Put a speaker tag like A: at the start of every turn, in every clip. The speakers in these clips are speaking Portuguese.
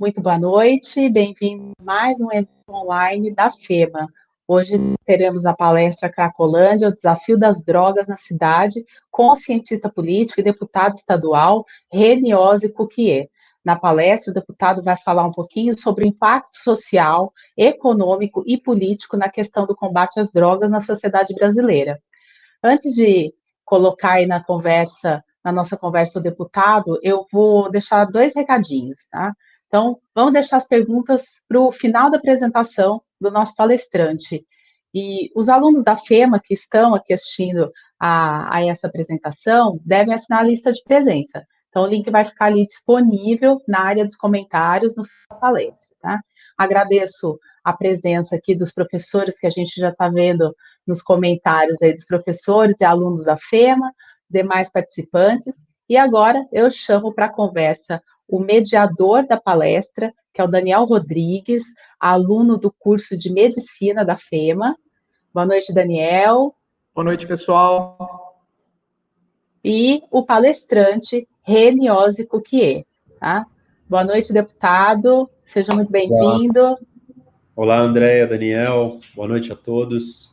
A: Muito boa noite, bem-vindo a mais um evento online da FEMA. Hoje teremos a palestra Cracolândia, o desafio das drogas na cidade, com o cientista político e deputado estadual Reni Ozzi Cuquier. Na palestra, o deputado vai falar um pouquinho sobre o impacto social, econômico e político na questão do combate às drogas na sociedade brasileira. Antes de colocar aí na nossa conversa, o deputado, eu vou deixar dois recadinhos, tá? Então, vamos deixar as perguntas para o final da apresentação do nosso palestrante. E os alunos da FEMA que estão aqui assistindo a essa apresentação devem assinar a lista de presença. Então, o link vai ficar ali disponível na área dos comentários no final da palestra, tá? Agradeço a presença aqui dos professores que a gente já está vendo nos comentários aí dos professores e alunos da FEMA, demais participantes. E agora eu chamo para a conversa o mediador da palestra, que é o Daniel Rodrigues, aluno do curso de Medicina da FEMA. Boa noite, Daniel.
B: Boa noite, pessoal.
A: E o palestrante, Reni Ozzi Cuquier. Tá? Boa noite, deputado. Seja muito bem-vindo.
C: Olá, Andréia, Daniel. Boa noite a todos.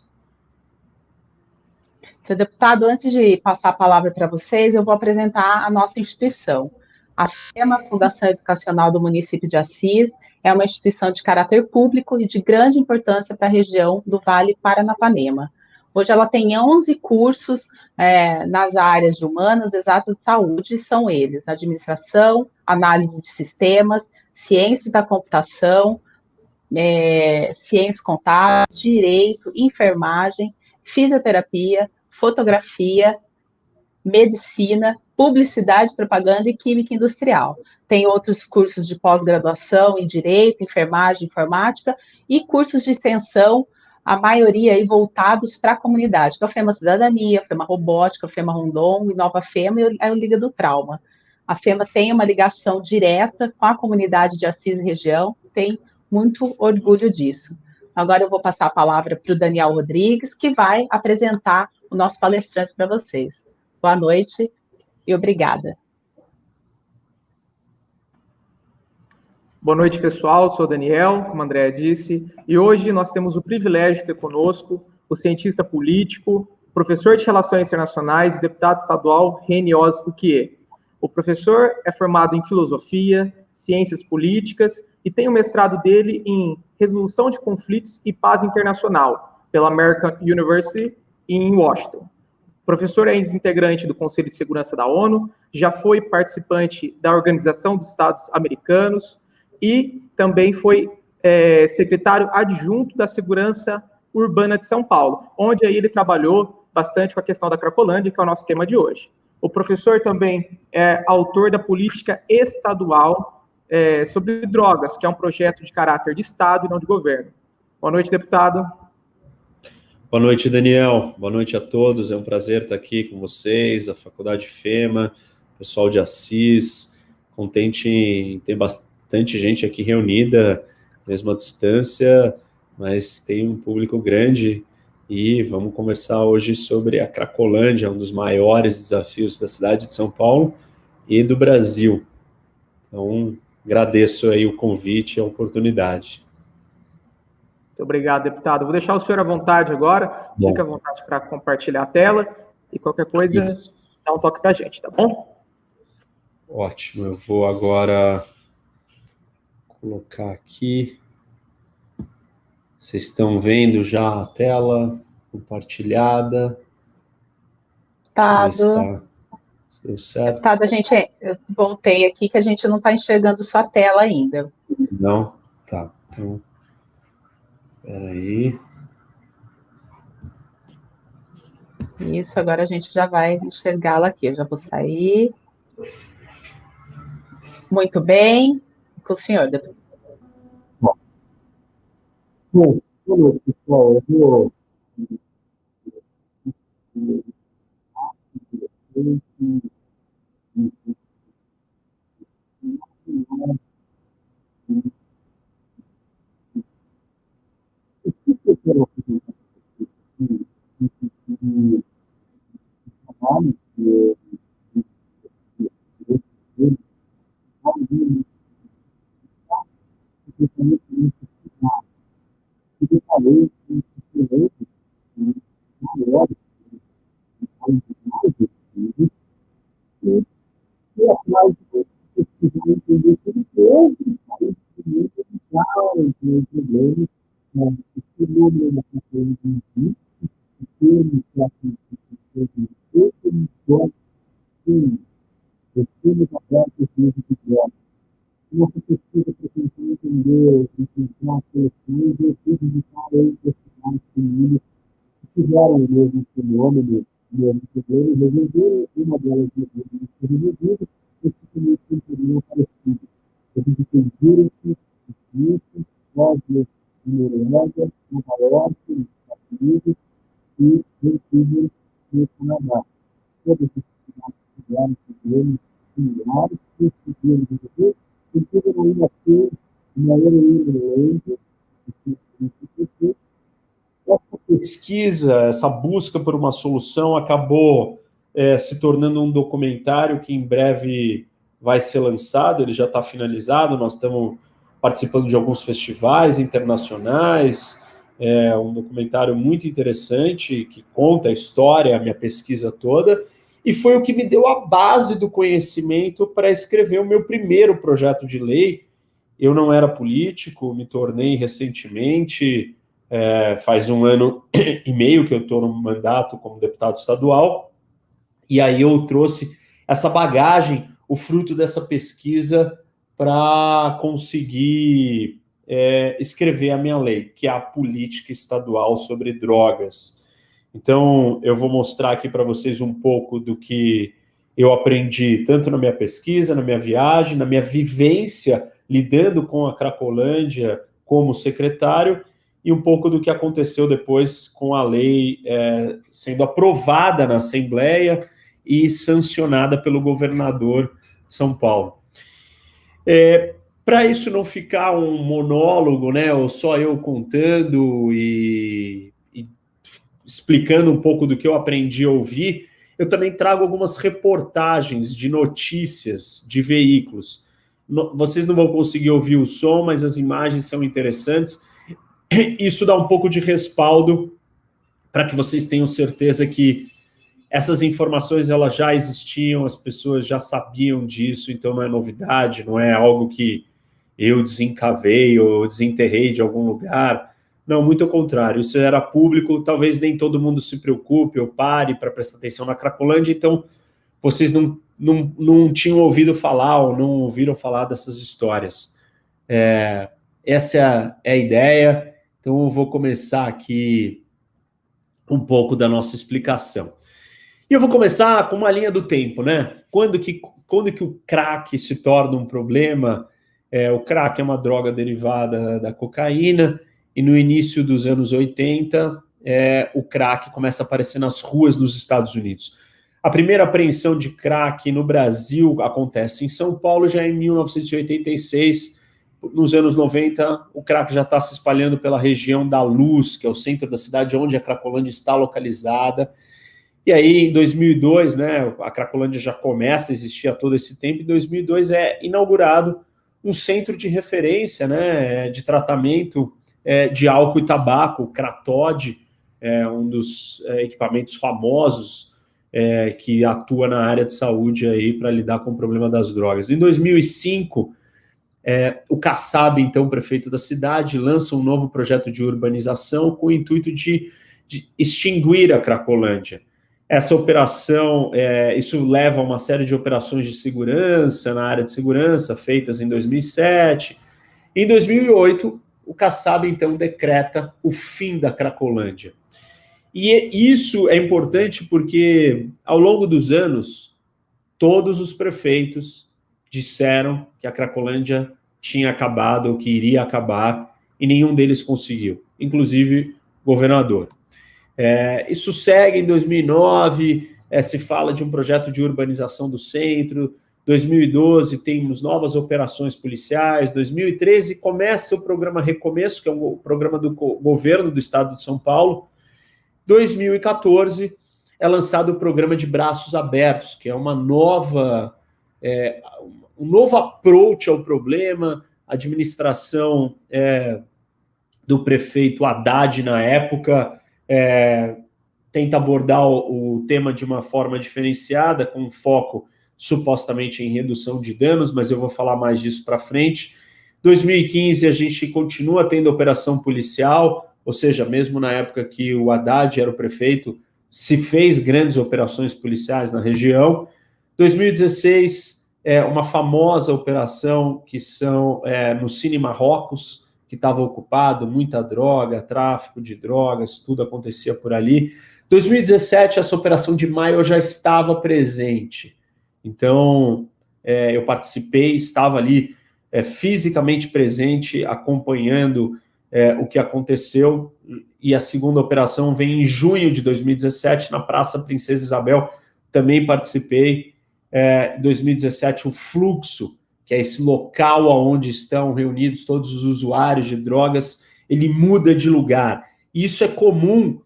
A: Senhor deputado, antes de passar a palavra para vocês, eu vou apresentar a nossa instituição. A FEMA, Fundação Educacional do Município de Assis, é uma instituição de caráter público e de grande importância para a região do Vale Paranapanema. Hoje ela tem 11 cursos nas áreas de humanas, exatas e saúde, são eles: administração, análise de sistemas, ciências da computação, ciências contábeis, direito, enfermagem, fisioterapia, fotografia, medicina, publicidade, propaganda e química industrial. Tem outros cursos de pós-graduação em direito, enfermagem, informática e cursos de extensão, a maioria aí voltados para a comunidade, que é a FEMA Cidadania, a FEMA Robótica, a FEMA Rondon, a Nova FEMA e a Liga do Trauma. A FEMA tem uma ligação direta com a comunidade de Assis e região, tem muito orgulho disso. Agora eu vou passar a palavra para o Daniel Rodrigues, que vai apresentar o nosso palestrante para vocês. Boa noite e obrigada.
B: Boa noite, pessoal. Sou o Daniel, como a Andrea disse, e hoje nós temos o privilégio de ter conosco o cientista político, professor de Relações Internacionais e deputado estadual Reni Ozzi Cuquier. O professor é formado em Filosofia, Ciências Políticas e tem o mestrado dele em Resolução de Conflitos e Paz Internacional pela American University em Washington. O professor é ex-integrante do Conselho de Segurança da ONU, já foi participante da Organização dos Estados Americanos e também foi secretário adjunto da Segurança Urbana de São Paulo, onde aí ele trabalhou bastante com a questão da Cracolândia, que é o nosso tema de hoje. O professor também é autor da política estadual sobre drogas, que é um projeto de caráter de Estado e não de governo. Boa noite, deputado.
C: Boa noite, Daniel. Boa noite a todos. É um prazer estar aqui com vocês, a Faculdade FEMA, pessoal de Assis. Contente em ter bastante gente aqui reunida, mesmo à distância, mas tem um público grande e vamos conversar hoje sobre a Cracolândia, um dos maiores desafios da cidade de São Paulo e do Brasil. Então, agradeço aí o convite e a oportunidade.
B: Muito obrigado, deputado. Vou deixar o senhor à vontade agora. Bom. Fique à vontade para compartilhar a tela e qualquer coisa, dá um toque para a gente, tá bom?
C: Ótimo. Eu vou agora colocar aqui. Vocês estão vendo já a tela compartilhada?
A: Deputado,
C: deu certo.
A: Deputado, eu voltei aqui que a gente não está enxergando sua tela ainda.
C: Não? Tá. Então, espera aí.
A: Isso, agora a gente já vai enxergá-la aqui. Eu já vou sair. Muito bem. Com o senhor, deputado.
D: Bom, pessoal, eu vou... termos para os termos abertos de uso de drogas. Nossa pesquisa pretende entender, encontrar soluções e identificar entidades femininas que tiveram o mesmo fenômeno, o mesmo problema, e resolver uma delas resolvidas, especialmente com um problema parecido. A gente tem Zurich, Suíça, Oslo, Noruega, Nova York, nos Estados Unidos, e Vancouver, no Canadá. Todas as cidades tiveram problemas similares, que conseguiram resolver, e tudo ainda ter uma heroína lenta,
C: essa pesquisa, essa busca por uma solução acabou se tornando um documentário que em breve vai ser lançado, ele já está finalizado, nós estamos participando de alguns festivais internacionais, um documentário muito interessante, que conta a história, a minha pesquisa toda, e foi o que me deu a base do conhecimento para escrever o meu primeiro projeto de lei. Eu não era político, me tornei recentemente, faz 1 ano e meio que eu estou no mandato como deputado estadual, e aí eu trouxe essa bagagem, o fruto dessa pesquisa, para conseguir escrever a minha lei, que é a política estadual sobre drogas. Então, eu vou mostrar aqui para vocês um pouco do que eu aprendi, tanto na minha pesquisa, na minha viagem, na minha vivência, lidando com a Cracolândia como secretário, e um pouco do que aconteceu depois com a lei sendo aprovada na Assembleia e sancionada pelo governador de São Paulo. Para isso não ficar um monólogo, né, ou só eu contando e explicando um pouco do que eu aprendi a ouvir, eu também trago algumas reportagens de notícias de veículos. Vocês não vão conseguir ouvir o som, mas as imagens são interessantes. Isso dá um pouco de respaldo para que vocês tenham certeza que essas informações elas já existiam, as pessoas já sabiam disso, então não é novidade, não é algo que eu desencavei ou desenterrei de algum lugar. Não, muito ao contrário, isso era público, talvez nem todo mundo se preocupe ou pare para prestar atenção na Cracolândia, então vocês não tinham ouvido falar ou não ouviram falar dessas histórias. Essa é a ideia, então eu vou começar aqui um pouco da nossa explicação. E eu vou começar com uma linha do tempo, né? Quando que o crack se torna um problema? O crack é uma droga derivada da cocaína, e no início dos anos 80, o crack começa a aparecer nas ruas dos Estados Unidos. A primeira apreensão de crack no Brasil acontece em São Paulo já em 1986. Nos anos 90, o crack já está se espalhando pela região da Luz, que é o centro da cidade onde a Cracolândia está localizada. E aí, em 2002, né, a Cracolândia já começa a existir há todo esse tempo. Em 2002 é inaugurado um centro de referência, né, de tratamento de álcool e tabaco, o Cratod, um dos equipamentos famosos que atua na área de saúde aí para lidar com o problema das drogas. Em 2005, o Kassab, então prefeito da cidade, lança um novo projeto de urbanização com o intuito de extinguir a Cracolândia. Essa operação, isso leva a uma série de operações de segurança, na área de segurança, feitas em 2007. Em 2008, o Kassab, então, decreta o fim da Cracolândia. E isso é importante porque, ao longo dos anos, todos os prefeitos disseram que a Cracolândia tinha acabado, ou que iria acabar, e nenhum deles conseguiu, inclusive o governador. Isso segue em 2009, se fala de um projeto de urbanização do centro. 2012 temos novas operações policiais. 2013 começa o programa Recomeço, que é um programa do governo do estado de São Paulo. 2014 é lançado o programa de Braços Abertos, que é um novo approach ao problema. A administração do prefeito Haddad, na época, tenta abordar o tema de uma forma diferenciada, com foco supostamente em redução de danos, mas eu vou falar mais disso para frente. 2015, a gente continua tendo operação policial, ou seja, mesmo na época que o Haddad era o prefeito, se fez grandes operações policiais na região. 2016, uma famosa operação que são no Cine Marrocos, que estava ocupado, muita droga, tráfico de drogas, tudo acontecia por ali. 2017, essa operação de maio já estava presente. Então, eu participei, estava ali fisicamente presente, acompanhando o que aconteceu, e a segunda operação vem em junho de 2017, na Praça Princesa Isabel, também participei. Em 2017, o Fluxo, que é esse local onde estão reunidos todos os usuários de drogas, ele muda de lugar. Isso é comum,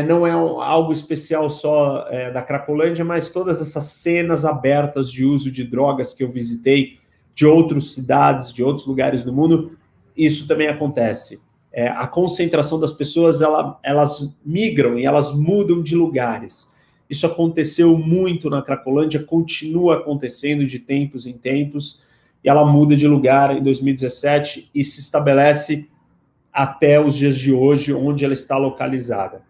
C: não é algo especial só da Cracolândia, mas todas essas cenas abertas de uso de drogas que eu visitei de outras cidades, de outros lugares do mundo, isso também acontece. A concentração das pessoas, elas migram e elas mudam de lugares. Isso aconteceu muito na Cracolândia, continua acontecendo de tempos em tempos, e ela muda de lugar em 2017 e se estabelece até os dias de hoje, onde ela está localizada.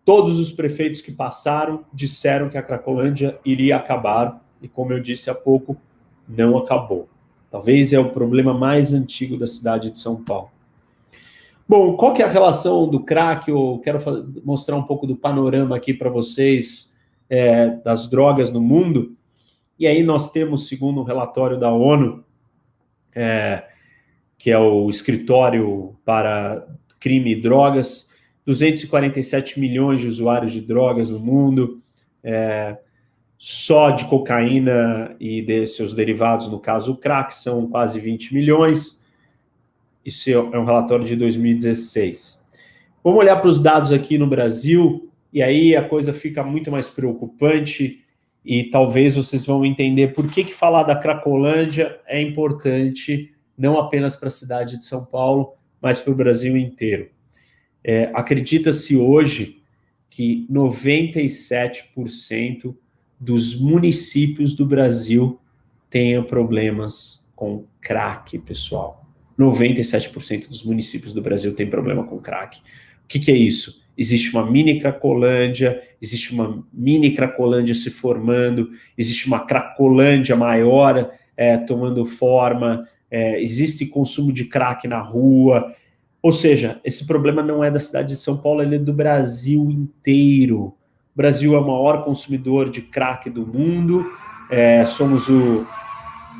C: Todos os prefeitos que passaram disseram que a Cracolândia iria acabar, e como eu disse há pouco, não acabou. Talvez é o problema mais antigo da cidade de São Paulo. Bom, qual que é a relação do crack? Eu quero mostrar um pouco do panorama aqui para vocês das drogas no mundo. E aí nós temos, segundo um relatório da ONU, que é o Escritório para Crime e Drogas, 247 milhões de usuários de drogas no mundo, só de cocaína e de seus derivados, no caso o crack, são quase 20 milhões. Isso é um relatório de 2016. Vamos olhar para os dados aqui no Brasil, e aí a coisa fica muito mais preocupante, e talvez vocês vão entender por que falar da Cracolândia é importante, não apenas para a cidade de São Paulo, mas para o Brasil inteiro. Acredita-se hoje que 97% dos municípios do Brasil tenham problemas com crack, pessoal. 97% dos municípios do Brasil têm problema com crack. O que é isso? Existe uma mini Cracolândia, existe uma mini Cracolândia se formando, existe uma Cracolândia maior tomando forma, existe consumo de crack na rua. Ou seja, esse problema não é da cidade de São Paulo, ele é do Brasil inteiro. O Brasil é o maior consumidor de crack do mundo, somos o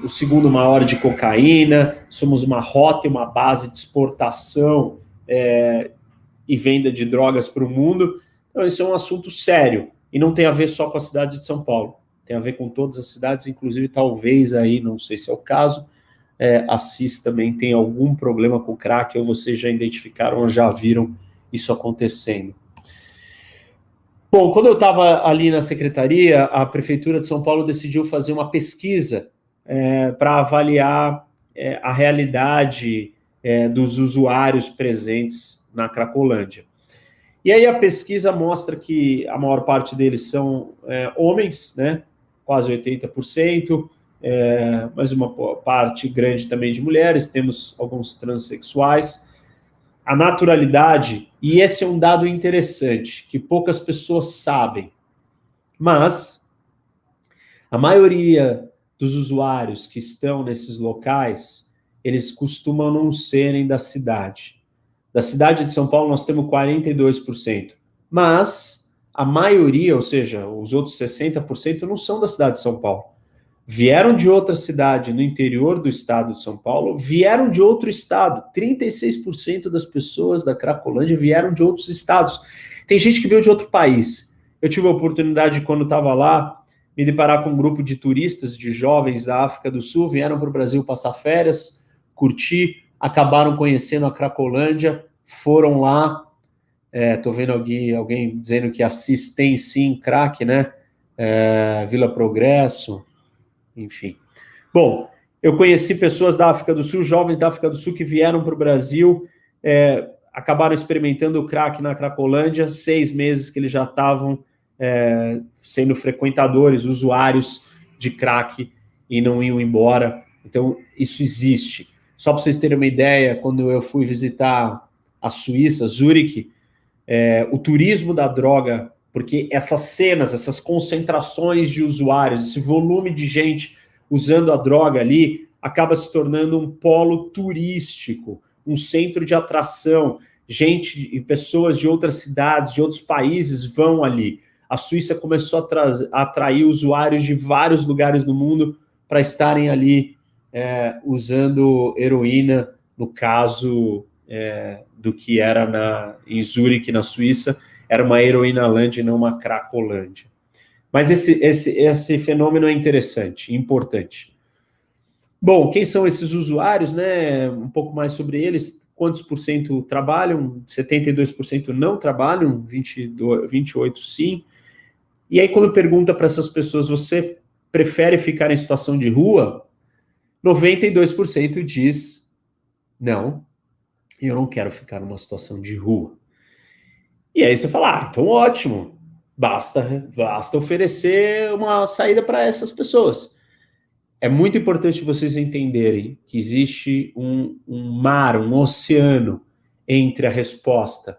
C: segundo maior de cocaína, somos uma rota e uma base de exportação e venda de drogas para o mundo. Então, isso é um assunto sério, e não tem a ver só com a cidade de São Paulo, tem a ver com todas as cidades, inclusive talvez aí, não sei se é o caso, Assis também tem algum problema com crack, ou vocês já identificaram ou já viram isso acontecendo. Bom, quando eu estava ali na secretaria, a Prefeitura de São Paulo decidiu fazer uma pesquisa para avaliar a realidade dos usuários presentes na Cracolândia. E aí a pesquisa mostra que a maior parte deles são homens, né? Quase 80%, mas uma parte grande também de mulheres, temos alguns transexuais. A naturalidade, e esse é um dado interessante, que poucas pessoas sabem, mas a maioria dos usuários que estão nesses locais, eles costumam não serem da cidade. Da cidade de São Paulo nós temos 42%, mas a maioria, ou seja, os outros 60% não são da cidade de São Paulo. Vieram de outra cidade no interior do estado de São Paulo, vieram de outro estado. 36% das pessoas da Cracolândia vieram de outros estados. Tem gente que veio de outro país. Eu tive a oportunidade, quando estava lá, me deparar com um grupo de turistas, de jovens da África do Sul, vieram para o Brasil passar férias, curtir, acabaram conhecendo a Cracolândia, foram lá. Estou vendo alguém dizendo que Assis tem sim crack, né? Vila Progresso, enfim. Bom, eu conheci pessoas da África do Sul, jovens da África do Sul que vieram para o Brasil, acabaram experimentando o crack na Cracolândia, 6 meses que eles já estavam sendo frequentadores, usuários de crack e não iam embora. Então, isso existe. Só para vocês terem uma ideia, quando eu fui visitar a Suíça, Zurique, o turismo da droga, porque essas cenas, essas concentrações de usuários, esse volume de gente usando a droga ali, acaba se tornando um polo turístico, um centro de atração. Gente e pessoas de outras cidades, de outros países vão ali. A Suíça começou a atrair usuários de vários lugares do mundo para estarem ali usando heroína, no caso do que era em Zurique, na Suíça, era uma heroinalândia e não uma cracolândia. Mas esse fenômeno é interessante, importante. Bom, quem são esses usuários, né? Um pouco mais sobre eles. Quantos por cento trabalham? 72% não trabalham, 28% sim. E aí, quando pergunta para essas pessoas, você prefere ficar em situação de rua? 92% diz, não, eu não quero ficar numa situação de rua. E aí você fala, então ótimo, basta oferecer uma saída para essas pessoas. É muito importante vocês entenderem que existe um mar, um oceano entre a resposta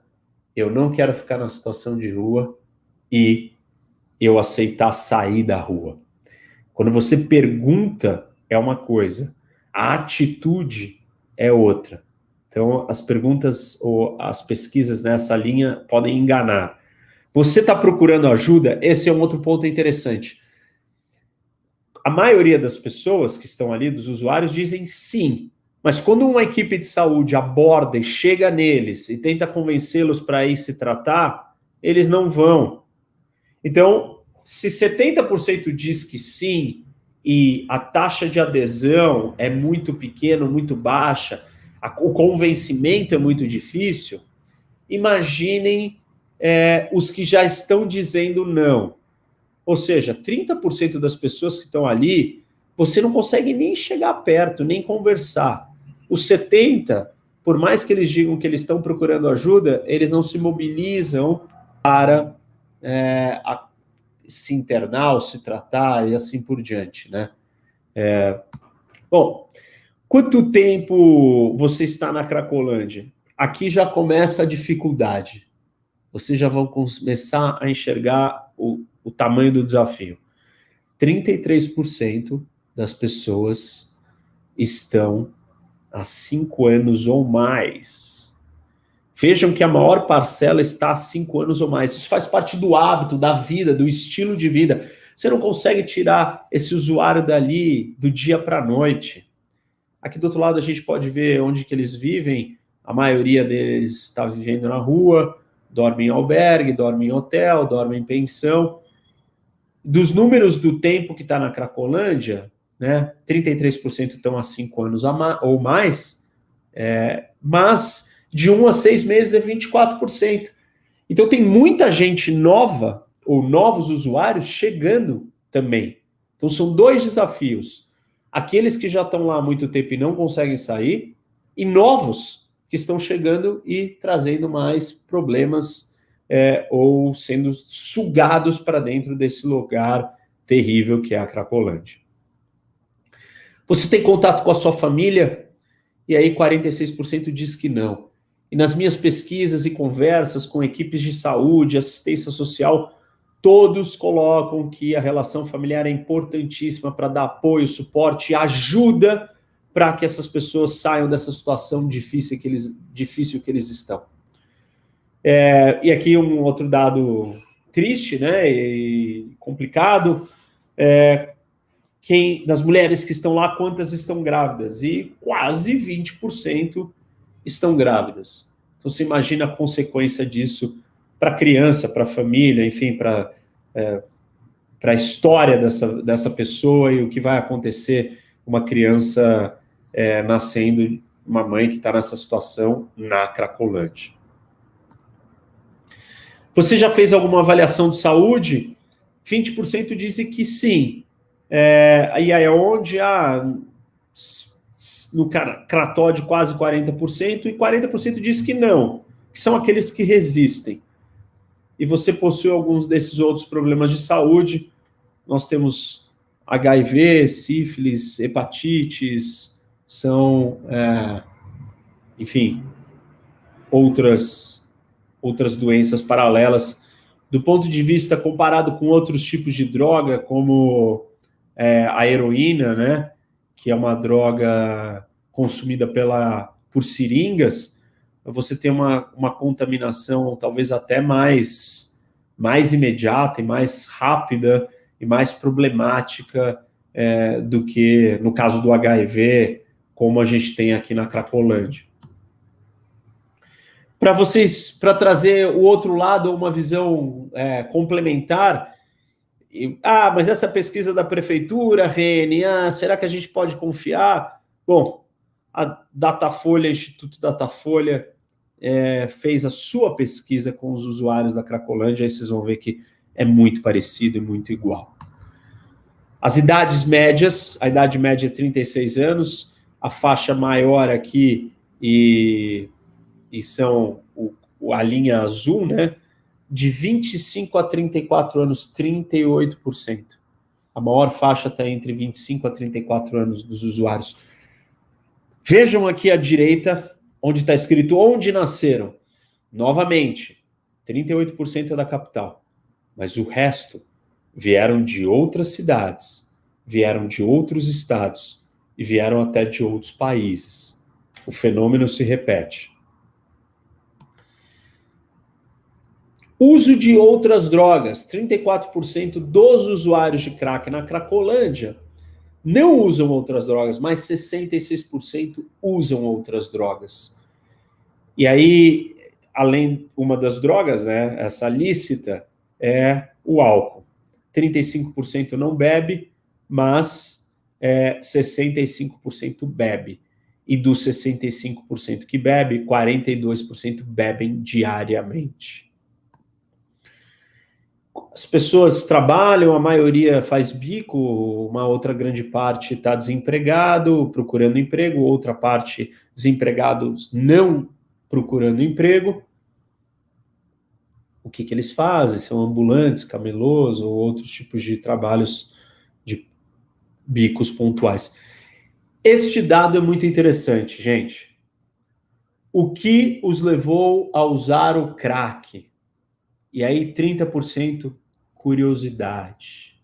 C: eu não quero ficar na situação de rua e eu aceitar sair da rua. Quando você pergunta, é uma coisa, a atitude é outra. Então, as perguntas ou as pesquisas nessa linha podem enganar. Você está procurando ajuda? Esse é um outro ponto interessante. A maioria das pessoas que estão ali, dos usuários, dizem sim. Mas quando uma equipe de saúde aborda e chega neles e tenta convencê-los para ir se tratar, eles não vão. Então, se 70% diz que sim e a taxa de adesão é muito pequena, muito baixa, o convencimento é muito difícil, imaginem os que já estão dizendo não. Ou seja, 30% das pessoas que estão ali, você não consegue nem chegar perto, nem conversar. Os 70%, por mais que eles digam que eles estão procurando ajuda, eles não se mobilizam para se internar, ou se tratar e assim por diante, né? Bom, quanto tempo você está na Cracolândia? Aqui já começa a dificuldade. Vocês já vão começar a enxergar o tamanho do desafio. 33% das pessoas estão há 5 anos ou mais. Vejam que a maior parcela está há 5 anos ou mais. Isso faz parte do hábito, da vida, do estilo de vida. Você não consegue tirar esse usuário dali do dia para a noite. Aqui do outro lado a gente pode ver onde que eles vivem. A maioria deles está vivendo na rua, dorme em albergue, dorme em hotel, dorme em pensão. Dos números do tempo que está na Cracolândia, né, 33% estão há 5 anos ou mais, mas de 1 a 6 meses é 24%. Então tem muita gente nova, ou novos usuários, chegando também. Então são 2 desafios. Aqueles que já estão lá há muito tempo e não conseguem sair, e novos que estão chegando e trazendo mais problemas ou sendo sugados para dentro desse lugar terrível que é a Cracolândia. Você tem contato com a sua família? E aí 46% diz que não. E nas minhas pesquisas e conversas com equipes de saúde, assistência social, todos colocam que a relação familiar é importantíssima para dar apoio, suporte e ajuda para que essas pessoas saiam dessa situação difícil que eles estão. E aqui um outro dado triste, né, e complicado, das mulheres que estão lá, quantas estão grávidas? E quase 20% estão grávidas. Então você imagina a consequência disso para a criança, para a família, enfim, para a história dessa pessoa e o que vai acontecer uma criança nascendo, uma mãe que está nessa situação na Cracolândia. Você já fez alguma avaliação de saúde? 20% dizem que sim. E aí onde no Cratóide quase 40%, e 40% diz que não, que são aqueles que resistem. E você possui alguns desses outros problemas de saúde. Nós temos HIV, sífilis, hepatites, enfim, outras doenças paralelas, do ponto de vista comparado com outros tipos de droga, como a heroína, né, que é uma droga consumida por seringas, você tem uma contaminação talvez até mais imediata e mais rápida e mais problemática do que no caso do HIV, como a gente tem aqui na Cracolândia. Para trazer o outro lado, uma visão complementar, mas essa pesquisa da prefeitura, RNA, será que a gente pode confiar? Bom, a Datafolha, Instituto Datafolha, fez a sua pesquisa com os usuários da Cracolândia, aí vocês vão ver que é muito parecido e muito igual. As idades médias, a idade média é 36 anos, a faixa maior aqui e são a linha azul, né? De 25 a 34 anos, 38%. A maior faixa está entre 25 a 34 anos dos usuários. Vejam aqui à direita, onde está escrito onde nasceram. Novamente, 38% é da capital. Mas o resto vieram de outras cidades, vieram de outros estados e vieram até de outros países. O fenômeno se repete. Uso de outras drogas. 34% dos usuários de crack na Cracolândia não usam outras drogas, mas 66% usam outras drogas. E aí, além uma das drogas, né, essa lícita, é o álcool. 35% não bebe, mas 65% bebe. E dos 65% que bebe, 42% bebem diariamente. As pessoas trabalham, a maioria faz bico, uma outra grande parte está desempregado, procurando emprego, outra parte desempregados não procurando emprego. O que eles fazem? São ambulantes, camelôs ou outros tipos de trabalhos de bicos pontuais. Este dado é muito interessante, gente. O que os levou a usar o crack? E aí 30% curiosidade.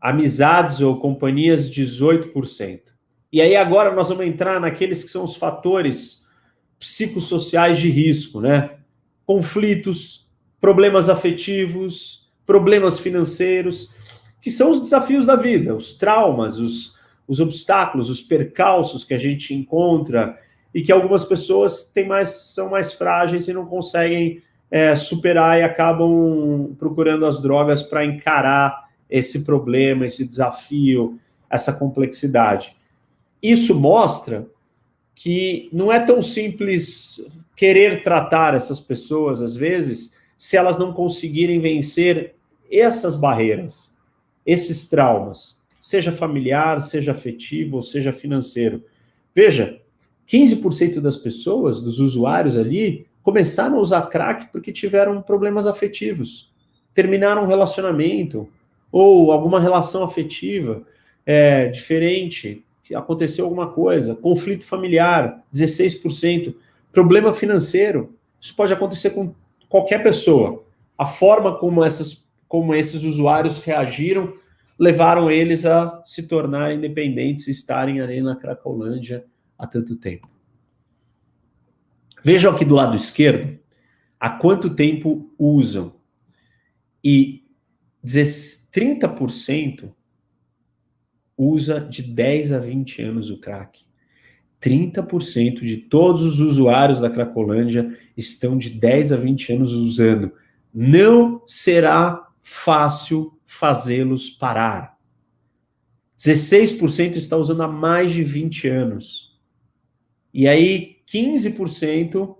C: Amizades ou companhias, 18%. E aí agora nós vamos entrar naqueles que são os fatores psicossociais de risco, né? Conflitos, problemas afetivos, problemas financeiros, que são os desafios da vida, os traumas, os obstáculos, os percalços que a gente encontra e que algumas pessoas são mais frágeis e não conseguem superar e acabam procurando as drogas para encarar esse problema, esse desafio, essa complexidade. Isso mostra que não é tão simples querer tratar essas pessoas, às vezes, se elas não conseguirem vencer essas barreiras, esses traumas, seja familiar, seja afetivo, ou seja financeiro. Veja, 15% das pessoas, dos usuários ali, começaram a usar crack porque tiveram problemas afetivos, terminaram um relacionamento, ou alguma relação afetiva diferente, aconteceu alguma coisa, conflito familiar, 16%, problema financeiro, isso pode acontecer com qualquer pessoa. A forma como esses usuários reagiram levaram eles a se tornarem independentes e estarem ali na Cracolândia há tanto tempo. Vejam aqui do lado esquerdo há quanto tempo usam. E 30% usa de 10 a 20 anos o crack. 30% de todos os usuários da Cracolândia estão de 10 a 20 anos usando. Não será fácil fazê-los parar. 16% está usando há mais de 20 anos. E aí, 15%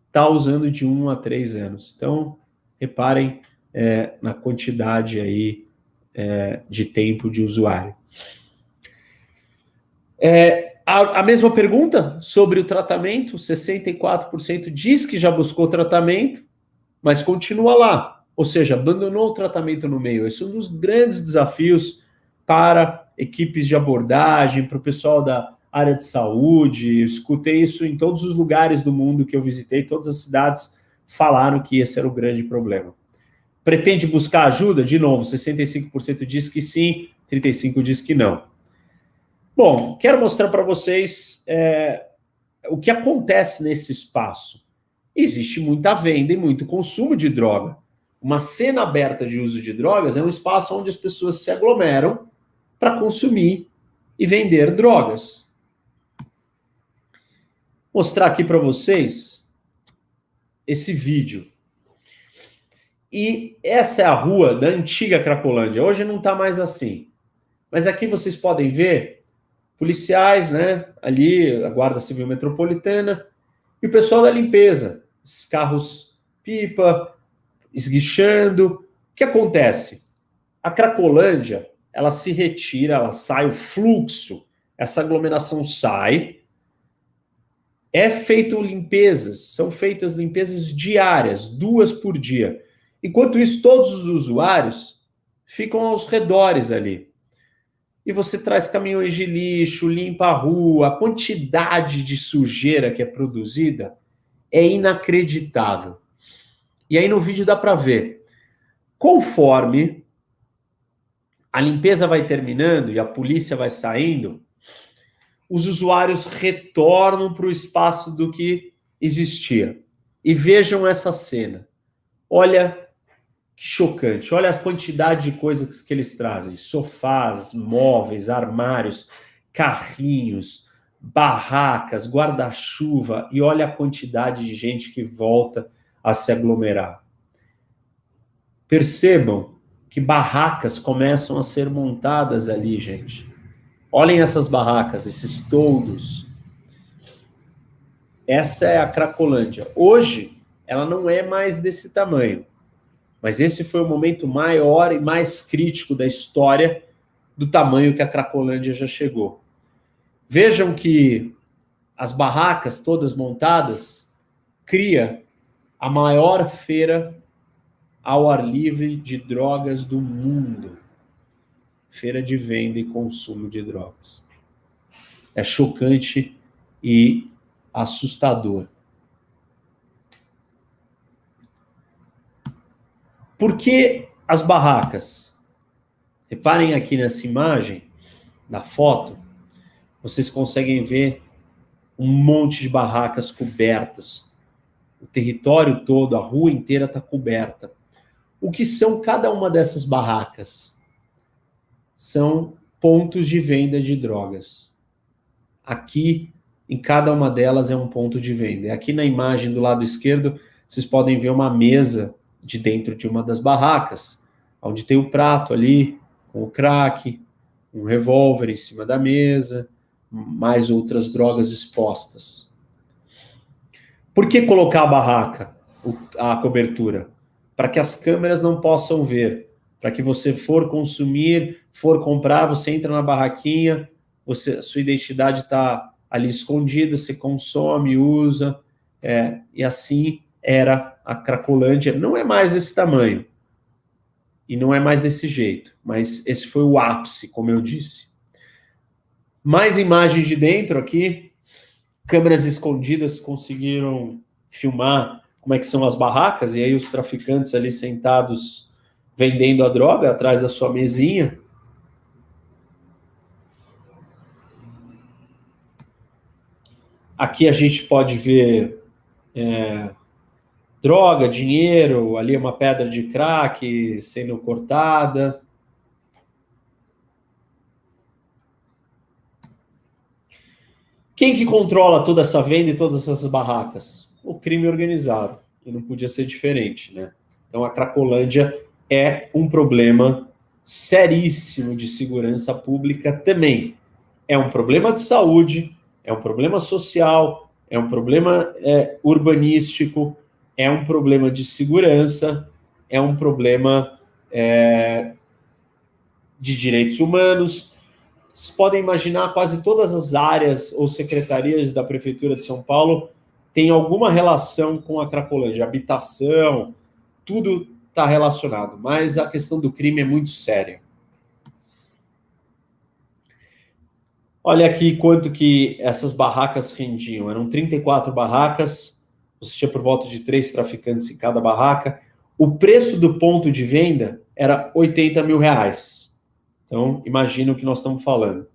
C: está usando de 1 a 3 anos. Então, reparem na quantidade aí de tempo de usuário. A mesma pergunta sobre o tratamento, 64% diz que já buscou tratamento, mas continua lá, ou seja, abandonou o tratamento no meio. Esse é um dos grandes desafios para equipes de abordagem, para o pessoal da área de saúde, eu escutei isso em todos os lugares do mundo que eu visitei, todas as cidades falaram que esse era o grande problema. Pretende buscar ajuda? De novo, 65% diz que sim, 35% diz que não. Bom, quero mostrar para vocês o que acontece nesse espaço. Existe muita venda e muito consumo de droga. Uma cena aberta de uso de drogas é um espaço onde as pessoas se aglomeram para consumir e vender drogas. Vou mostrar aqui para vocês esse vídeo. E essa é a rua da antiga Cracolândia. Hoje não está mais assim. Mas aqui vocês podem ver policiais, né? Ali, a Guarda Civil Metropolitana e o pessoal da limpeza. Esses carros pipa, esguichando. O que acontece? A Cracolândia, ela se retira, ela sai, o fluxo, essa aglomeração sai. É feito limpezas, são feitas limpezas diárias, 2 por dia. Enquanto isso, todos os usuários ficam aos redores ali. E você traz caminhões de lixo, limpa a rua, a quantidade de sujeira que é produzida é inacreditável. E aí no vídeo dá para ver. Conforme a limpeza vai terminando e a polícia vai saindo, os usuários retornam para o espaço do que existia. E vejam essa cena. Olha que chocante. Olha a quantidade de coisas que eles trazem. Sofás, móveis, armários, carrinhos, barracas, guarda-chuva. E olha a quantidade de gente que volta a se aglomerar. Percebam que barracas começam a ser montadas ali, gente. Olhem essas barracas, esses toldos. Essa é a Cracolândia. Hoje, ela não é mais desse tamanho. Mas esse foi o momento maior e mais crítico da história do tamanho que a Cracolândia já chegou. Vejam que as barracas todas montadas cria a maior feira ao ar livre de drogas do mundo. Feira de venda e consumo de drogas. É chocante e assustador. Por que as barracas? Reparem aqui nessa imagem, na foto, vocês conseguem ver um monte de barracas cobertas. O território todo, a rua inteira está coberta. O que são cada uma dessas barracas? São pontos de venda de drogas. Aqui, em cada uma delas, é um ponto de venda. Aqui na imagem do lado esquerdo, vocês podem ver uma mesa de dentro de uma das barracas, onde tem o prato ali, com o crack, um revólver em cima da mesa, mais outras drogas expostas. Por que colocar a barraca, a cobertura? Para que as câmeras não possam ver. Para que você for consumir, for comprar, você entra na barraquinha, sua identidade está ali escondida, você consome, usa, e assim era a Cracolândia. Não é mais desse tamanho, e não é mais desse jeito, mas esse foi o ápice, como eu disse. Mais imagens de dentro aqui, câmeras escondidas conseguiram filmar como é que são as barracas, e aí os traficantes ali sentados vendendo a droga atrás da sua mesinha. Aqui a gente pode ver droga, dinheiro, ali uma pedra de crack sendo cortada. Quem que controla toda essa venda e todas essas barracas? O crime organizado. E não podia ser diferente, né? Então a Cracolândia é um problema seríssimo de segurança pública também. É um problema de saúde, é um problema social, é um problema urbanístico, é um problema de segurança, é um problema de direitos humanos. Vocês podem imaginar, quase todas as áreas ou secretarias da Prefeitura de São Paulo têm alguma relação com a Cracolândia, habitação, tudo está relacionado, mas a questão do crime é muito séria. Olha aqui quanto que essas barracas rendiam. Eram 34 barracas, você tinha por volta de 3 traficantes em cada barraca. O preço do ponto de venda era R$80 mil. Então, imagina o que nós estamos falando.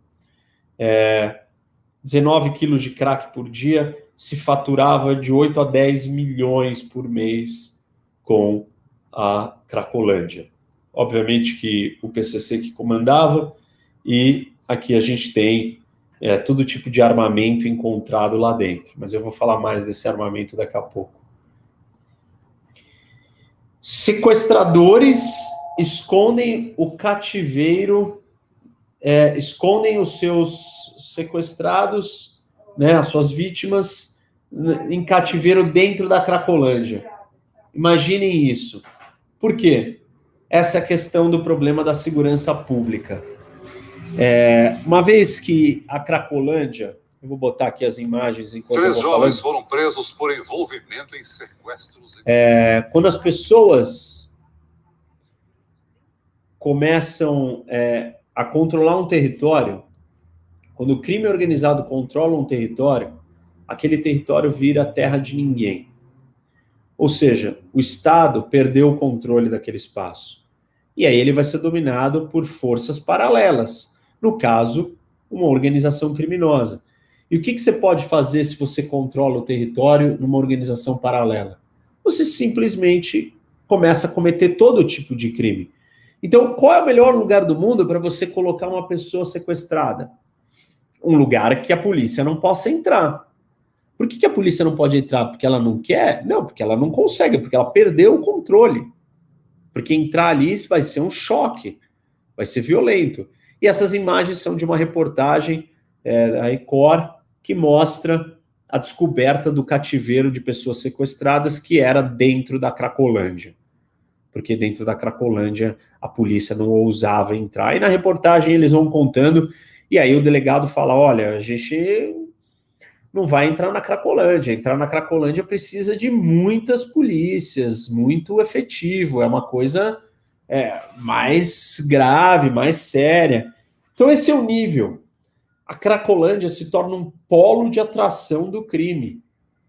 C: 19 quilos de crack por dia, se faturava de 8 a 10 milhões por mês com a Cracolândia. Obviamente que o PCC que comandava, e aqui a gente tem todo tipo de armamento encontrado lá dentro, mas eu vou falar mais desse armamento daqui a pouco. Sequestradores escondem o cativeiro, escondem os seus sequestrados, né, as suas vítimas, em cativeiro dentro da Cracolândia. Imaginem isso. Por quê? Essa é a questão do problema da segurança pública. Uma vez que a Cracolândia, eu vou botar aqui as imagens enquanto
E: 3
C: eu vou
E: jovens
C: falando.
E: foram presos por envolvimento em sequestros.
C: Quando as pessoas começam a controlar um território, quando o crime organizado controla um território, aquele território vira terra de ninguém. Ou seja, o Estado perdeu o controle daquele espaço. E aí ele vai ser dominado por forças paralelas. No caso, uma organização criminosa. E o que você pode fazer se você controla o território numa organização paralela? Você simplesmente começa a cometer todo tipo de crime. Então, qual é o melhor lugar do mundo para você colocar uma pessoa sequestrada? Um lugar que a polícia não possa entrar. Por que a polícia não pode entrar? Porque ela não quer? Não, porque ela não consegue, porque ela perdeu o controle. Porque entrar ali vai ser um choque, vai ser violento. E essas imagens são de uma reportagem da Record que mostra a descoberta do cativeiro de pessoas sequestradas que era dentro da Cracolândia. Porque dentro da Cracolândia a polícia não ousava entrar. E na reportagem eles vão contando, e aí o delegado fala, olha, a gente não vai entrar na Cracolândia. Entrar na Cracolândia precisa de muitas polícias, muito efetivo, é uma coisa mais grave, mais séria. Então esse é o nível. A Cracolândia se torna um polo de atração do crime,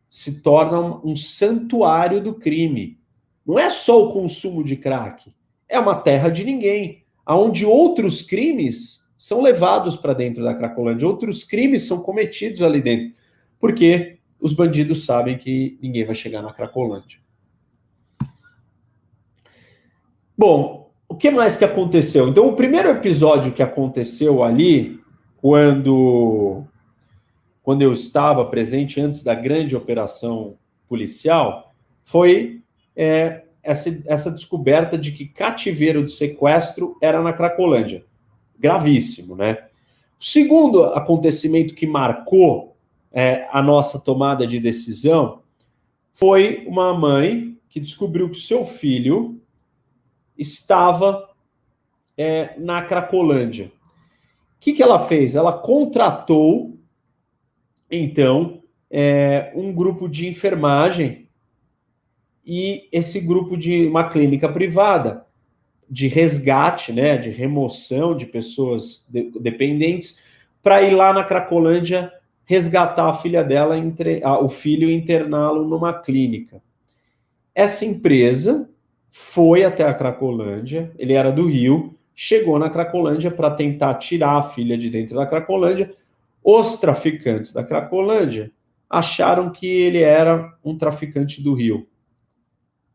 C: se torna um santuário do crime. Não é só o consumo de crack, é uma terra de ninguém, onde outros crimes são levados para dentro da Cracolândia, outros crimes são cometidos ali dentro, porque os bandidos sabem que ninguém vai chegar na Cracolândia. Bom, o que mais que aconteceu? Então, o primeiro episódio que aconteceu ali, quando eu estava presente antes da grande operação policial, foi essa descoberta de que cativeiro de sequestro era na Cracolândia. Gravíssimo, né? O segundo acontecimento que marcou a nossa tomada de decisão foi uma mãe que descobriu que o seu filho estava na Cracolândia. O que ela fez? Ela contratou, então, um grupo de enfermagem e esse grupo de uma clínica privada de resgate, né, de remoção de pessoas dependentes, para ir lá na Cracolândia resgatar a filha dela, o filho e interná-lo numa clínica. Essa empresa foi até a Cracolândia, ele era do Rio, chegou na Cracolândia para tentar tirar a filha de dentro da Cracolândia. Os traficantes da Cracolândia acharam que ele era um traficante do Rio.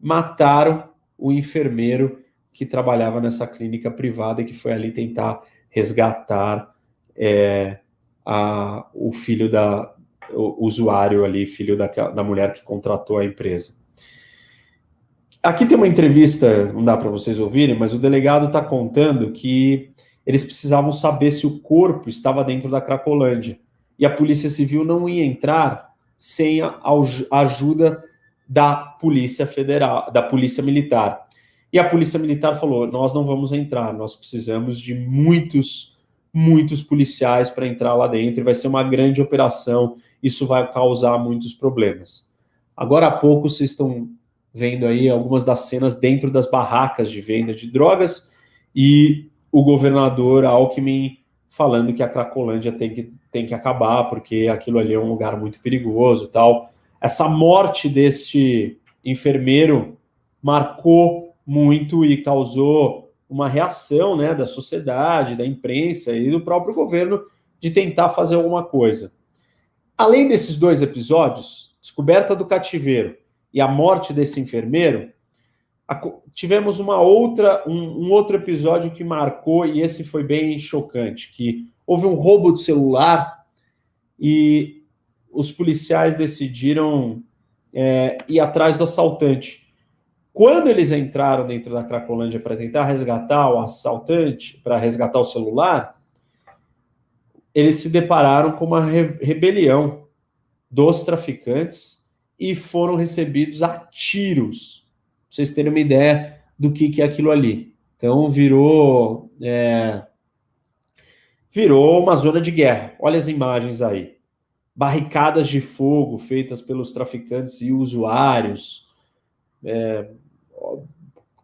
C: Mataram o enfermeiro que trabalhava nessa clínica privada e que foi ali tentar resgatar o filho o usuário ali, filho da mulher que contratou a empresa. Aqui tem uma entrevista, não dá para vocês ouvirem, mas o delegado está contando que eles precisavam saber se o corpo estava dentro da Cracolândia. E a Polícia Civil não ia entrar sem a ajuda da Polícia Federal, da Polícia Militar. E a Polícia Militar falou, nós não vamos entrar, nós precisamos de muitos policiais para entrar lá dentro, e vai ser uma grande operação, isso vai causar muitos problemas. Agora há pouco vocês estão vendo aí algumas das cenas dentro das barracas de venda de drogas, e o governador Alckmin falando que a Cracolândia tem que acabar, porque aquilo ali é um lugar muito perigoso e tal. Essa morte deste enfermeiro marcou muito e causou uma reação, né, da sociedade, da imprensa e do próprio governo de tentar fazer alguma coisa. Além desses 2 episódios, descoberta do cativeiro e a morte desse enfermeiro, tivemos um outro episódio que marcou, e esse foi bem chocante, que houve um roubo de celular e os policiais decidiram ir atrás do assaltante. Quando eles entraram dentro da Cracolândia para tentar resgatar o assaltante, para resgatar o celular, eles se depararam com uma rebelião dos traficantes e foram recebidos a tiros. Pra vocês terem uma ideia do que é aquilo ali. Então, virou uma zona de guerra. Olha as imagens aí. Barricadas de fogo feitas pelos traficantes e usuários,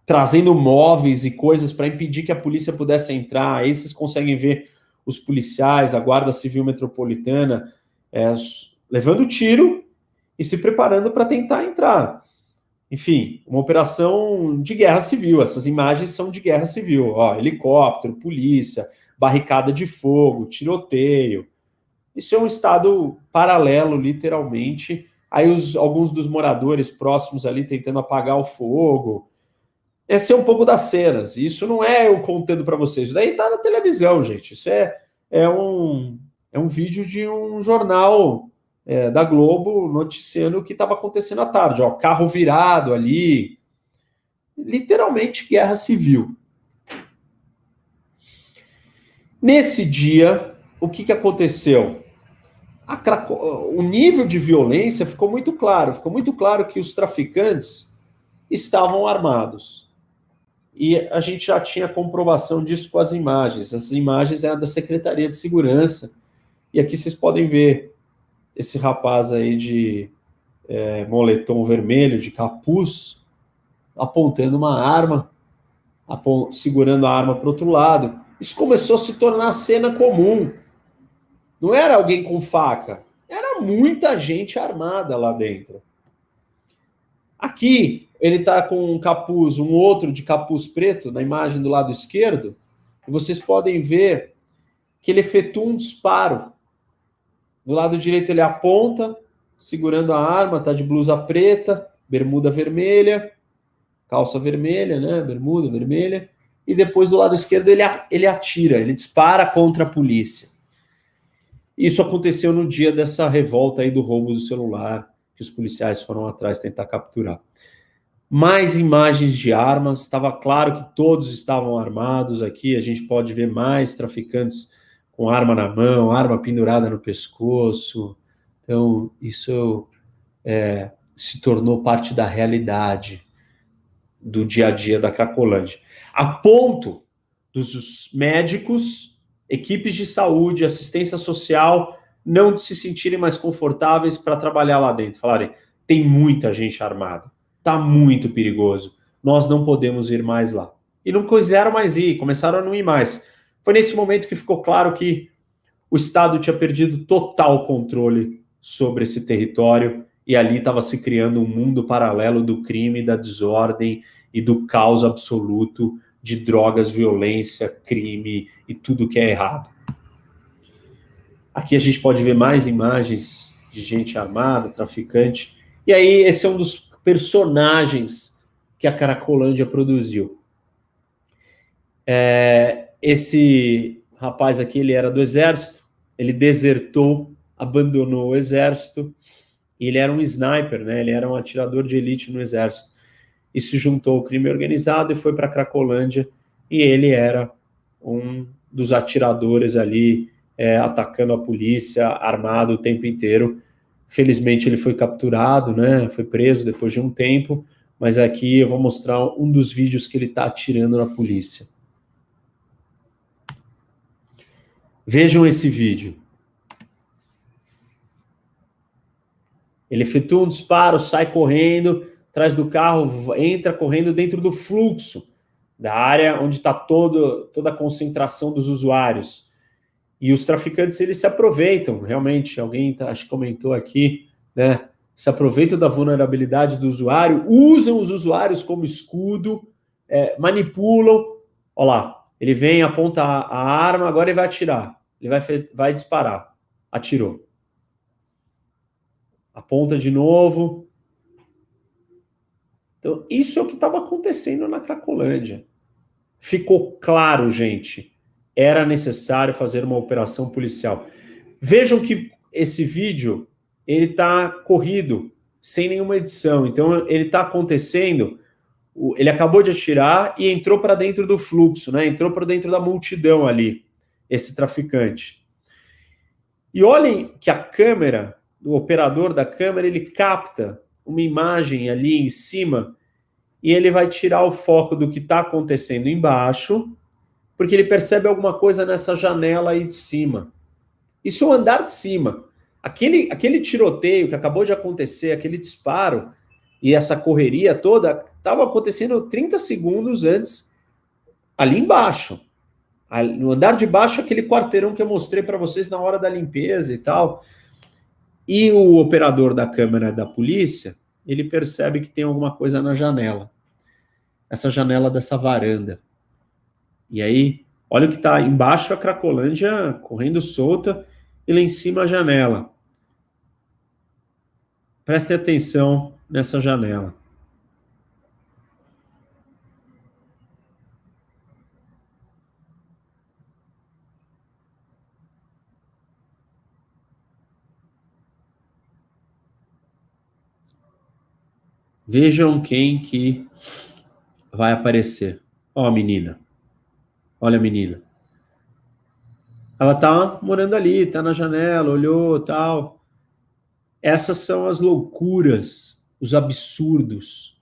C: trazendo móveis e coisas para impedir que a polícia pudesse entrar. Aí vocês conseguem ver os policiais, a Guarda Civil Metropolitana, levando tiro e se preparando para tentar entrar. Enfim, uma operação de guerra civil. Essas imagens são de guerra civil. Ó, helicóptero, polícia, barricada de fogo, tiroteio. Isso é um estado paralelo, literalmente. Aí alguns dos moradores próximos ali tentando apagar o fogo. Esse é um pouco das cenas. Isso não é eu contando para vocês. Isso daí tá na televisão, gente. Isso é um vídeo de um jornal da Globo noticiando o que estava acontecendo à tarde. Ó, carro virado ali. Literalmente guerra civil. Nesse dia, o que aconteceu? O nível de violência ficou muito claro. Ficou muito claro que os traficantes estavam armados. E a gente já tinha comprovação disso com as imagens. Essas imagens eram da Secretaria de Segurança. E aqui vocês podem ver esse rapaz aí de moletom vermelho, de capuz, apontando uma arma, segurando a arma para o outro lado. Isso começou a se tornar cena comum. Não era alguém com faca, era muita gente armada lá dentro. Aqui, ele está com um capuz, um outro de capuz preto, na imagem do lado esquerdo, e vocês podem ver que ele efetua um disparo. Do lado direito ele aponta, segurando a arma, está de blusa preta, bermuda vermelha, calça vermelha, né? Bermuda vermelha, e depois do lado esquerdo ele atira, ele dispara contra a polícia. Isso aconteceu no dia dessa revolta aí do roubo do celular, que os policiais foram atrás tentar capturar. Mais imagens de armas, estava claro que todos estavam armados aqui, a gente pode ver mais traficantes com arma na mão, arma pendurada no pescoço. Então, isso se tornou parte da realidade do dia a dia da Cracolândia. A ponto dos médicos, equipes de saúde, assistência social, não se sentirem mais confortáveis para trabalhar lá dentro. Falarem, tem muita gente armada, está muito perigoso, nós não podemos ir mais lá. E não quiseram mais ir, começaram a não ir mais. Foi nesse momento que ficou claro que o Estado tinha perdido total controle sobre esse território e ali estava se criando um mundo paralelo do crime, da desordem e do caos absoluto de drogas, violência, crime e tudo que é errado. Aqui a gente pode ver mais imagens de gente armada, traficante. E aí esse é um dos personagens que a Cracolândia produziu. Esse rapaz aqui, ele era do exército, ele desertou, abandonou o exército, e ele era um sniper, né? Ele era um atirador de elite no exército. E se juntou ao crime organizado e foi para a Cracolândia, e ele era um dos atiradores ali, atacando a polícia, armado o tempo inteiro. Felizmente ele foi capturado, né? Foi preso depois de um tempo, mas aqui eu vou mostrar um dos vídeos que ele está atirando na polícia. Vejam esse vídeo. Ele efetua um disparo, sai correndo, atrás do carro, entra correndo dentro do fluxo da área onde está toda a concentração dos usuários. E os traficantes, eles se aproveitam, realmente, alguém acho que comentou aqui, né? Se aproveitam da vulnerabilidade do usuário, usam os usuários como escudo, manipulam. Olha lá, ele vem, aponta a arma, agora ele vai atirar. Ele vai disparar. Atirou. Aponta de novo. Então, isso é o que estava acontecendo na Cracolândia. Ficou claro, gente, era necessário fazer uma operação policial. Vejam que esse vídeo, ele está corrido, sem nenhuma edição. Então, ele está acontecendo, ele acabou de atirar e entrou para dentro do fluxo, né? Entrou para dentro da multidão ali, esse traficante. E olhem que a câmera, o operador da câmera, ele capta uma imagem ali em cima e ele vai tirar o foco do que está acontecendo embaixo, porque ele percebe alguma coisa nessa janela aí de cima. Isso é o andar de cima. Aquele tiroteio que acabou de acontecer, aquele disparo e essa correria toda, estava acontecendo 30 segundos antes, ali embaixo. No andar de baixo, aquele quarteirão que eu mostrei para vocês na hora da limpeza e tal. E o operador da câmera da polícia, ele percebe que tem alguma coisa na janela. Essa janela dessa varanda. E aí, olha o que está embaixo, a Cracolândia correndo solta e lá em cima a janela. Prestem atenção nessa janela. Vejam quem que vai aparecer. Ó a menina. Olha a menina. Ela tá morando ali, tá na janela, olhou, tal. Essas são as loucuras, os absurdos,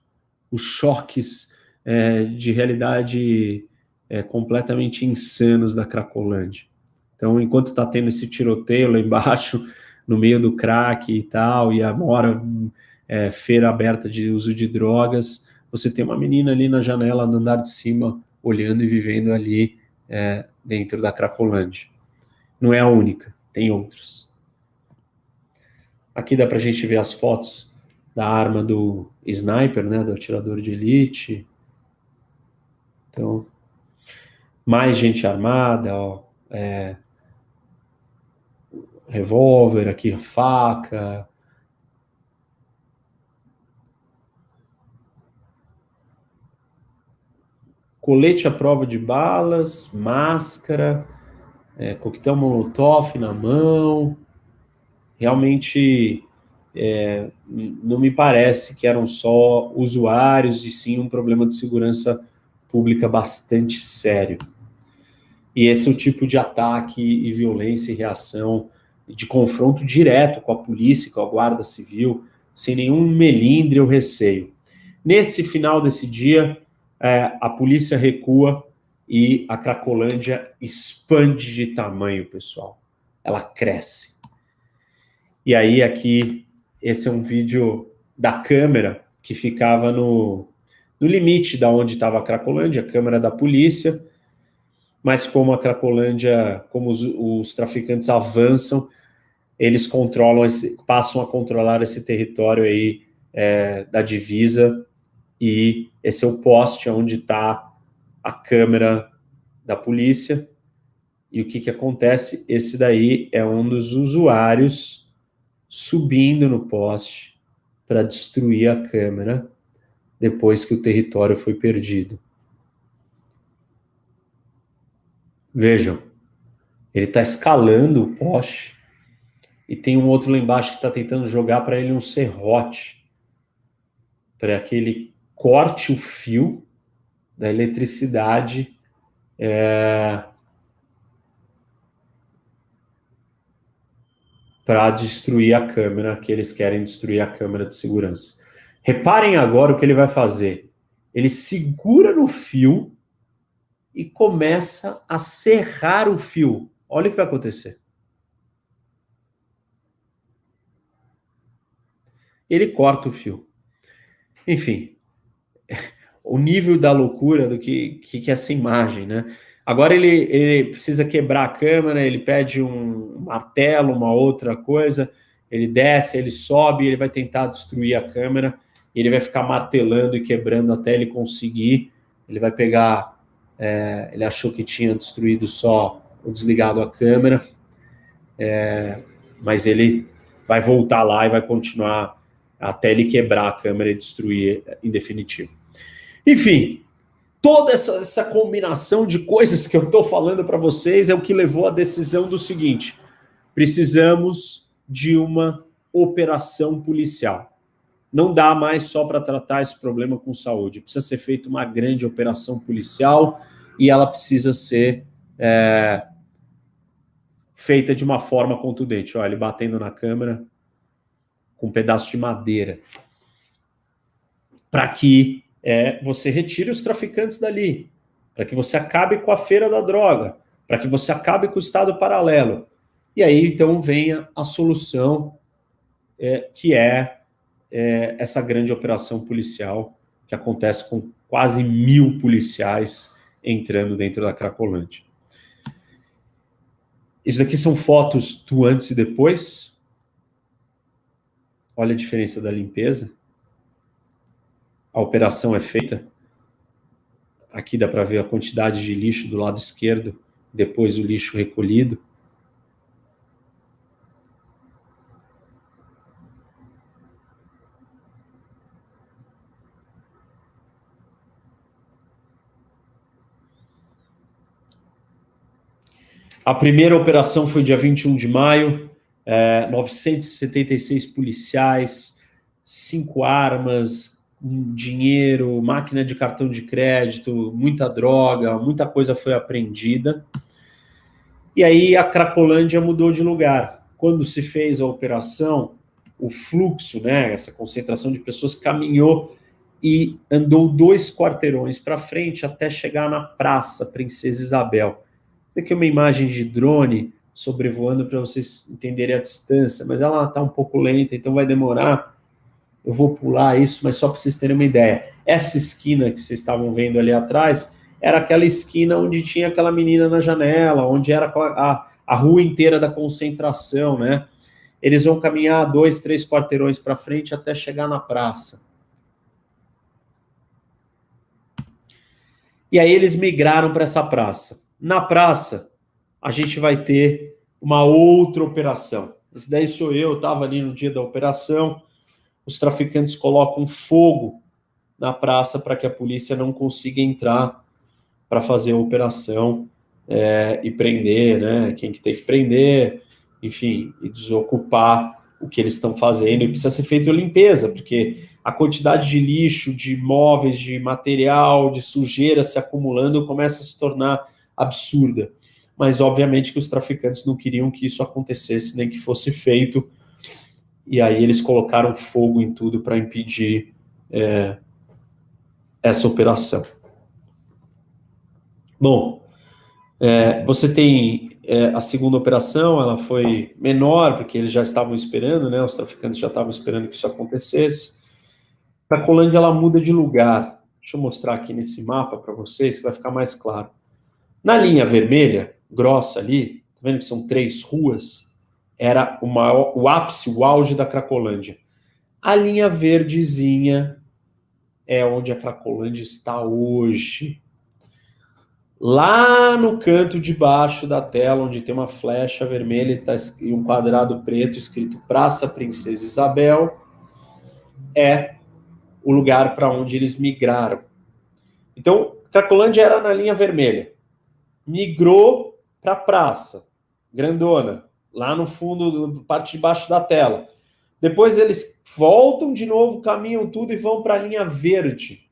C: os choques de realidade completamente insanos da Cracolândia. Então, enquanto está tendo esse tiroteio lá embaixo, no meio do crack e tal, e a maior feira aberta de uso de drogas, você tem uma menina ali na janela, no andar de cima, olhando e vivendo ali dentro da Cracolândia. Não é a única, tem outras. Aqui dá para a gente ver as fotos da arma do sniper, né, do atirador de elite. Então, mais gente armada, ó, revólver, aqui faca. Colete à prova de balas, máscara, coquetel Molotov na mão. Realmente não me parece que eram só usuários, e sim um problema de segurança pública bastante sério. E esse é o tipo de ataque e violência e reação, de confronto direto com a polícia, com a guarda civil, sem nenhum melindre ou receio. Nesse final desse dia, a polícia recua e a Cracolândia expande de tamanho, pessoal. Ela cresce. E aí aqui, esse é um vídeo da câmera que ficava no limite da onde estava a Cracolândia, a câmera da polícia, mas como a Cracolândia, como os traficantes avançam, eles passam a controlar esse território aí da divisa, e esse é o poste onde está a câmera da polícia. E o que acontece? Esse daí é um dos usuários subindo no poste para destruir a câmera depois que o território foi perdido. Vejam, ele está escalando o poste e tem um outro lá embaixo que está tentando jogar para ele um serrote, para que ele corte o fio da eletricidade para destruir a câmera, que eles querem destruir a câmera de segurança. Reparem agora o que ele vai fazer. Ele segura no fio e começa a serrar o fio. Olha o que vai acontecer. Ele corta o fio. Enfim, o nível da loucura do que é essa imagem, né? Agora ele precisa quebrar a câmera, ele pede um martelo, uma outra coisa, ele desce, ele sobe, ele vai tentar destruir a câmera, e ele vai ficar martelando e quebrando até ele conseguir. Ele vai pegar, ele achou que tinha destruído só ou desligado a câmera, mas ele vai voltar lá e vai continuar até ele quebrar a câmera e destruir em definitivo. Enfim, toda essa combinação de coisas que eu estou falando para vocês é o que levou à decisão do seguinte: precisamos de uma operação policial. Não dá mais só para tratar esse problema com saúde. Precisa ser feita uma grande operação policial e ela precisa ser feita de uma forma contundente. Olha, ele batendo na câmera com um pedaço de madeira. Para que você retire os traficantes dali. Para que você acabe com a feira da droga. Para que você acabe com o Estado paralelo. E aí, então, vem a solução que essa grande operação policial que acontece com quase 1.000 policiais entrando dentro da Cracolândia. Isso daqui são fotos do antes e depois. Olha a diferença da limpeza. A operação é feita. Aqui dá para ver a quantidade de lixo do lado esquerdo, depois o lixo recolhido. A primeira operação foi dia 21 de maio, 976 policiais, 5 armas, dinheiro, máquina de cartão de crédito, muita droga, muita coisa foi apreendida. E aí a Cracolândia mudou de lugar. Quando se fez a operação, o fluxo, essa concentração de pessoas caminhou e andou 2 quarteirões para frente até chegar na Praça Princesa Isabel. Isso aqui é uma imagem de drone sobrevoando para vocês entenderem a distância, mas ela está um pouco lenta, então vai demorar. Eu vou pular isso, mas só para vocês terem uma ideia. Essa esquina que vocês estavam vendo ali atrás era aquela esquina onde tinha aquela menina na janela, onde era a rua inteira da concentração, né? Eles vão caminhar 2, 3 quarteirões para frente até chegar na praça. E aí eles migraram para essa praça. Na praça, a gente vai ter uma outra operação. Esse daí sou eu estava ali no dia da operação. Os traficantes colocam fogo na praça para que a polícia não consiga entrar para fazer a operação e prender, quem que tem que prender, enfim, e desocupar o que eles estão fazendo. E precisa ser feita a limpeza, porque a quantidade de lixo, de móveis, de material, de sujeira se acumulando começa a se tornar absurda, mas obviamente que os traficantes não queriam que isso acontecesse, nem que fosse feito, e aí eles colocaram fogo em tudo para impedir essa operação. Bom, você tem a segunda operação, ela foi menor, porque eles já estavam esperando, os traficantes já estavam esperando que isso acontecesse. A Cracolândia, ela muda de lugar. Deixa eu mostrar aqui nesse mapa para vocês, que vai ficar mais claro. Na linha vermelha, grossa ali, tá vendo que são 3 ruas? Era o ápice, o auge da Cracolândia. A linha verdezinha é onde a Cracolândia está hoje. Lá no canto de baixo da tela, onde tem uma flecha vermelha e um quadrado preto escrito Praça Princesa Isabel, é o lugar para onde eles migraram. Então, Cracolândia era na linha vermelha. Migrou para a praça, grandona, lá no fundo, parte de baixo da tela. Depois eles voltam de novo, caminham tudo e vão para a linha verde,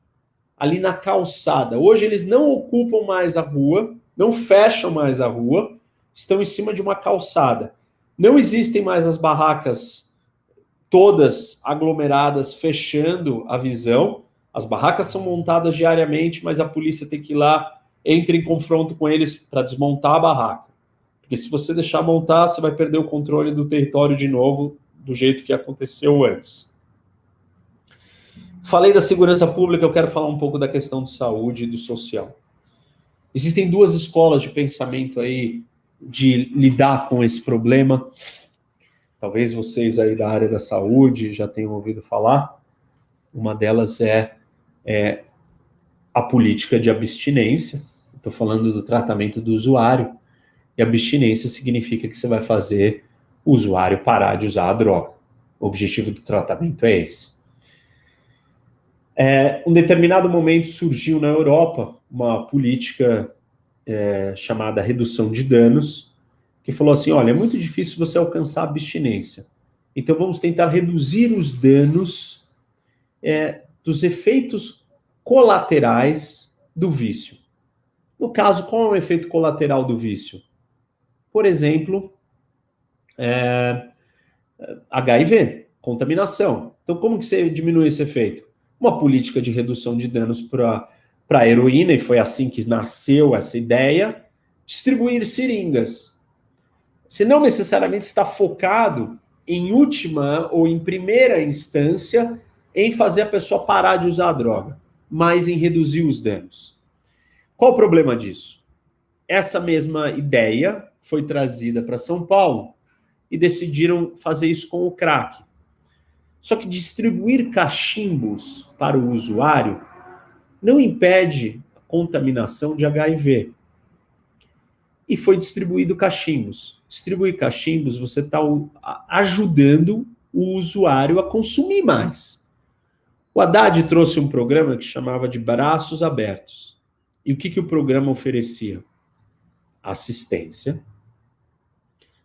C: ali na calçada. Hoje eles não ocupam mais a rua, não fecham mais a rua, estão em cima de uma calçada. Não existem mais as barracas todas aglomeradas, fechando a visão. As barracas são montadas diariamente, mas a polícia tem que ir lá, entra em confronto com eles para desmontar a barraca. Porque se você deixar montar, você vai perder o controle do território de novo, do jeito que aconteceu antes. Falei da segurança pública, eu quero falar um pouco da questão de saúde e do social. Existem duas escolas de pensamento aí de lidar com esse problema. Talvez vocês aí da área da saúde já tenham ouvido falar. Uma delas é a política de abstinência. Estou falando do tratamento do usuário. E abstinência significa que você vai fazer o usuário parar de usar a droga. O objetivo do tratamento é esse. Um determinado momento surgiu na Europa uma política chamada redução de danos, que falou assim, olha, é muito difícil você alcançar a abstinência. Então vamos tentar reduzir os danos dos efeitos colaterais do vício. No caso, qual é o efeito colateral do vício? Por exemplo, HIV, contaminação. Então, como que você diminui esse efeito? Uma política de redução de danos para a heroína, e foi assim que nasceu essa ideia, distribuir seringas. Você não necessariamente está focado em última ou em primeira instância em fazer a pessoa parar de usar a droga, mas em reduzir os danos. Qual o problema disso? Essa mesma ideia foi trazida para São Paulo e decidiram fazer isso com o crack. Só que distribuir cachimbos para o usuário não impede a contaminação de HIV. E foi distribuído cachimbos. Distribuir cachimbos, você está ajudando o usuário a consumir mais. O Haddad trouxe um programa que chamava de Braços Abertos. E o que o programa oferecia? Assistência.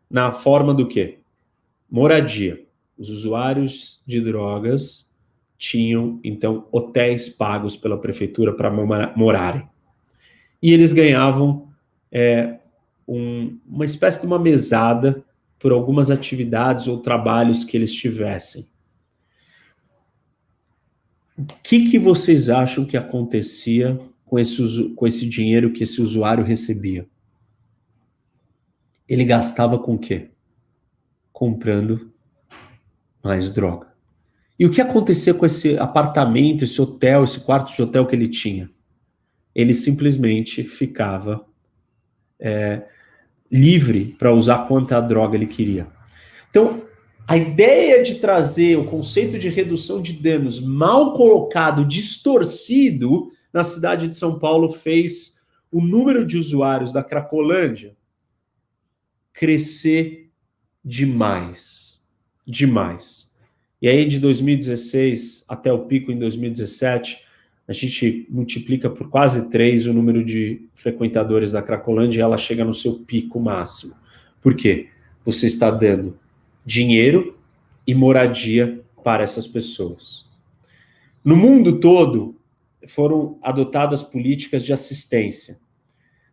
C: Na forma do quê? Moradia. Os usuários de drogas tinham, então, hotéis pagos pela prefeitura para morarem. E eles ganhavam uma espécie de uma mesada por algumas atividades ou trabalhos que eles tivessem. O que vocês acham que acontecia com esse dinheiro que esse usuário recebia? Ele gastava com o quê? Comprando mais droga. E o que acontecia com esse apartamento, esse hotel, esse quarto de hotel que ele tinha? Ele simplesmente ficava livre para usar quanta droga ele queria. Então, a ideia de trazer o conceito de redução de danos mal colocado, distorcido, na cidade de São Paulo, fez o número de usuários da Cracolândia crescer demais. Demais. E aí, de 2016 até o pico em 2017, a gente multiplica por quase 3 o número de frequentadores da Cracolândia e ela chega no seu pico máximo. Por quê? Você está dando dinheiro e moradia para essas pessoas. No mundo todo, foram adotadas políticas de assistência.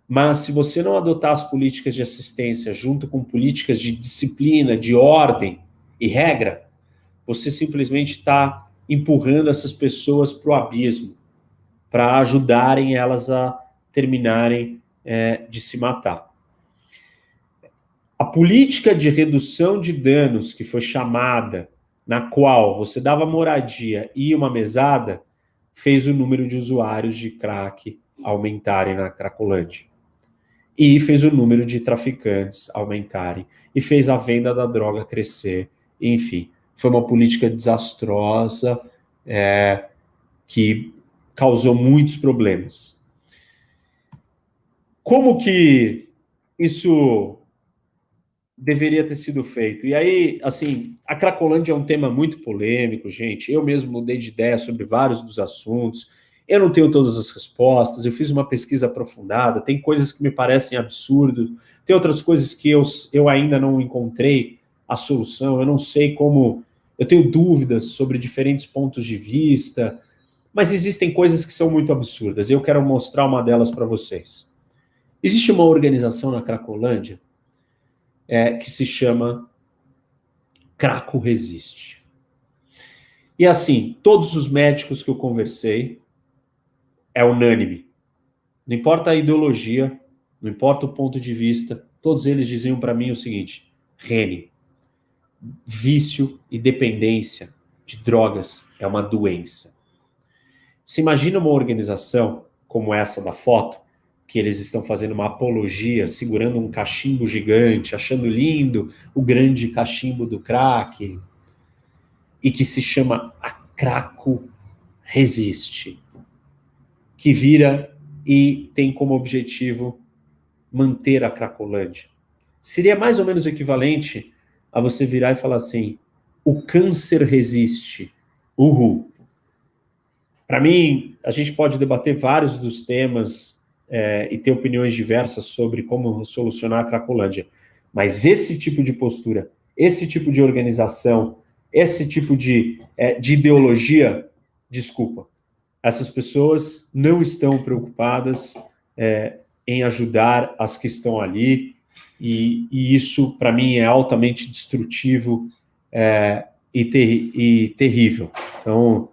C: Mas se você não adotar as políticas de assistência junto com políticas de disciplina, de ordem e regra, você simplesmente está empurrando essas pessoas para o abismo, para ajudarem elas a terminarem de se matar. A política de redução de danos, que foi chamada, na qual você dava moradia e uma mesada, fez o número de usuários de crack aumentarem na Cracolândia. E fez o número de traficantes aumentarem. E fez a venda da droga crescer. Enfim, foi uma política desastrosa que causou muitos problemas. Como que isso deveria ter sido feito? E aí, assim, a Cracolândia é um tema muito polêmico, gente. Eu mesmo mudei de ideia sobre vários dos assuntos. Eu não tenho todas as respostas. Eu fiz uma pesquisa aprofundada. Tem coisas que me parecem absurdas. Tem outras coisas que eu ainda não encontrei a solução. Eu não sei como... Eu tenho dúvidas sobre diferentes pontos de vista. Mas existem coisas que são muito absurdas. Eu quero mostrar uma delas para vocês. Existe uma organização na Cracolândia que se chama Craco Resiste. E assim, todos os médicos que eu conversei, é unânime. Não importa a ideologia, não importa o ponto de vista, todos eles diziam para mim o seguinte: Reni, vício e dependência de drogas é uma doença. Se imagina uma organização como essa da foto, que eles estão fazendo uma apologia, segurando um cachimbo gigante, achando lindo o grande cachimbo do crack, e que se chama A Craco Resiste, que vira e tem como objetivo manter a Cracolândia. Seria mais ou menos equivalente a você virar e falar assim, o câncer resiste, uhul. Para mim, a gente pode debater vários dos temas e ter opiniões diversas sobre como solucionar a Cracolândia, mas esse tipo de postura, esse tipo de organização, esse tipo de ideologia, desculpa, essas pessoas não estão preocupadas em ajudar as que estão ali, e isso, para mim, é altamente destrutivo e terrível. Então,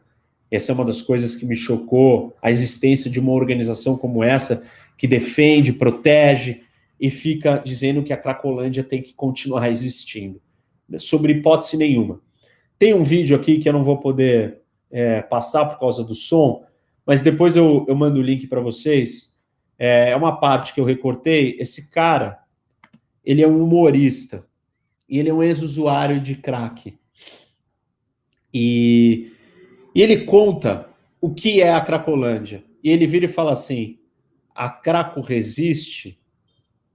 C: essa é uma das coisas que me chocou, a existência de uma organização como essa, que defende, protege, e fica dizendo que a Cracolândia tem que continuar existindo, sobre hipótese nenhuma. Tem um vídeo aqui que eu não vou poder passar por causa do som, mas depois eu mando o link para vocês. É uma parte que eu recortei. Esse cara, ele é um humorista, e ele é um ex-usuário de crack. E ele conta o que é a Cracolândia. E ele vira e fala assim, a Craco resiste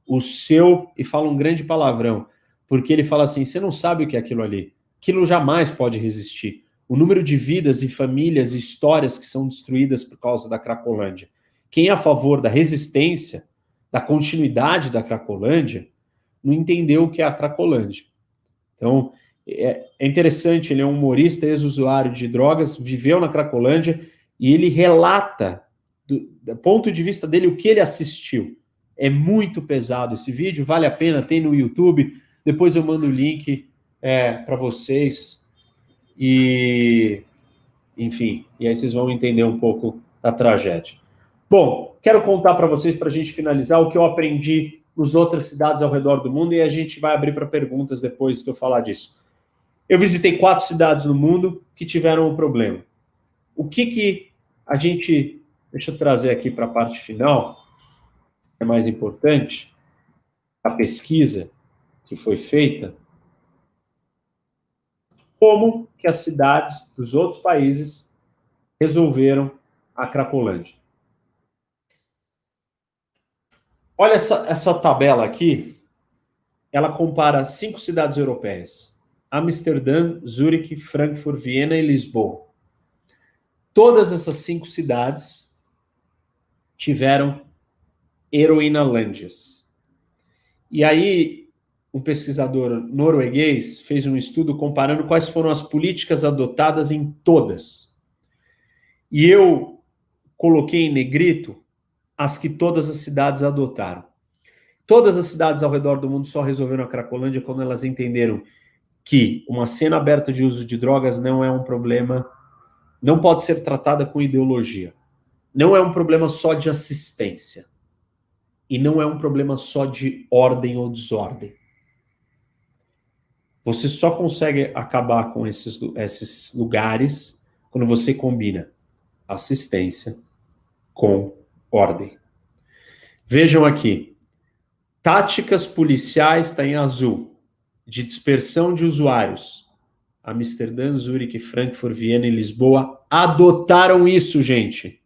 C: o seu... E fala um grande palavrão, porque ele fala assim, você não sabe o que é aquilo ali. Aquilo jamais pode resistir. O número de vidas e famílias e histórias que são destruídas por causa da Cracolândia. Quem é a favor da resistência, da continuidade da Cracolândia, não entendeu o que é a Cracolândia. Então, é interessante, ele é um humorista, ex-usuário de drogas, viveu na Cracolândia, e ele relata, do ponto de vista dele, o que ele assistiu. É muito pesado esse vídeo, vale a pena, tem no YouTube, depois eu mando o link para vocês, e enfim, e aí vocês vão entender um pouco da tragédia. Bom, quero contar para vocês, para a gente finalizar, o que eu aprendi nas outras cidades ao redor do mundo, e a gente vai abrir para perguntas depois que eu falar disso. Eu visitei 4 cidades no mundo que tiveram um problema. O que a gente... Deixa eu trazer aqui para a parte final, é mais importante, a pesquisa que foi feita, como que as cidades dos outros países resolveram a Cracolândia. Olha essa tabela aqui, ela compara 5 cidades europeias, Amsterdã, Zurique, Frankfurt, Viena e Lisboa. Todas essas 5 cidades tiveram heroinalândias. E aí, um pesquisador norueguês fez um estudo comparando quais foram as políticas adotadas em todas. E eu coloquei em negrito as que todas as cidades adotaram. Todas as cidades ao redor do mundo só resolveram a Cracolândia quando elas entenderam que uma cena aberta de uso de drogas não é um problema, não pode ser tratada com ideologia. Não é um problema só de assistência. E não é um problema só de ordem ou desordem. Você só consegue acabar com esses lugares quando você combina assistência com ordem. Vejam aqui. Táticas policiais está em azul. De dispersão de usuários. Amsterdã, Zurique, Frankfurt, Viena e Lisboa adotaram isso, gente.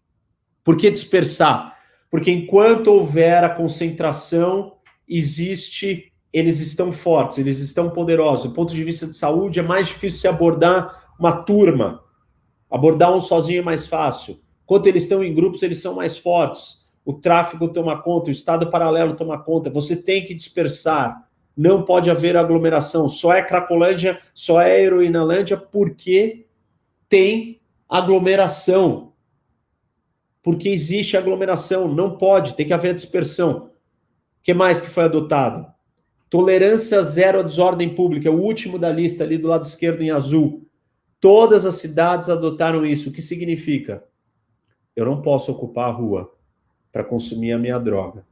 C: Por que dispersar? Porque enquanto houver a concentração, eles estão fortes, eles estão poderosos. Do ponto de vista de saúde, é mais difícil se abordar uma turma. Abordar um sozinho é mais fácil. Quando eles estão em grupos, eles são mais fortes. O tráfico toma conta, o Estado paralelo toma conta. Você tem que dispersar. Não pode haver aglomeração. Só é Cracolândia, só é Heroinalândia porque tem aglomeração. Porque existe aglomeração. Não pode, tem que haver dispersão. O que mais que foi adotado? Tolerância zero à desordem pública. O último da lista ali do lado esquerdo em azul. Todas as cidades adotaram isso. O que significa? Eu não posso ocupar a rua para consumir a minha droga.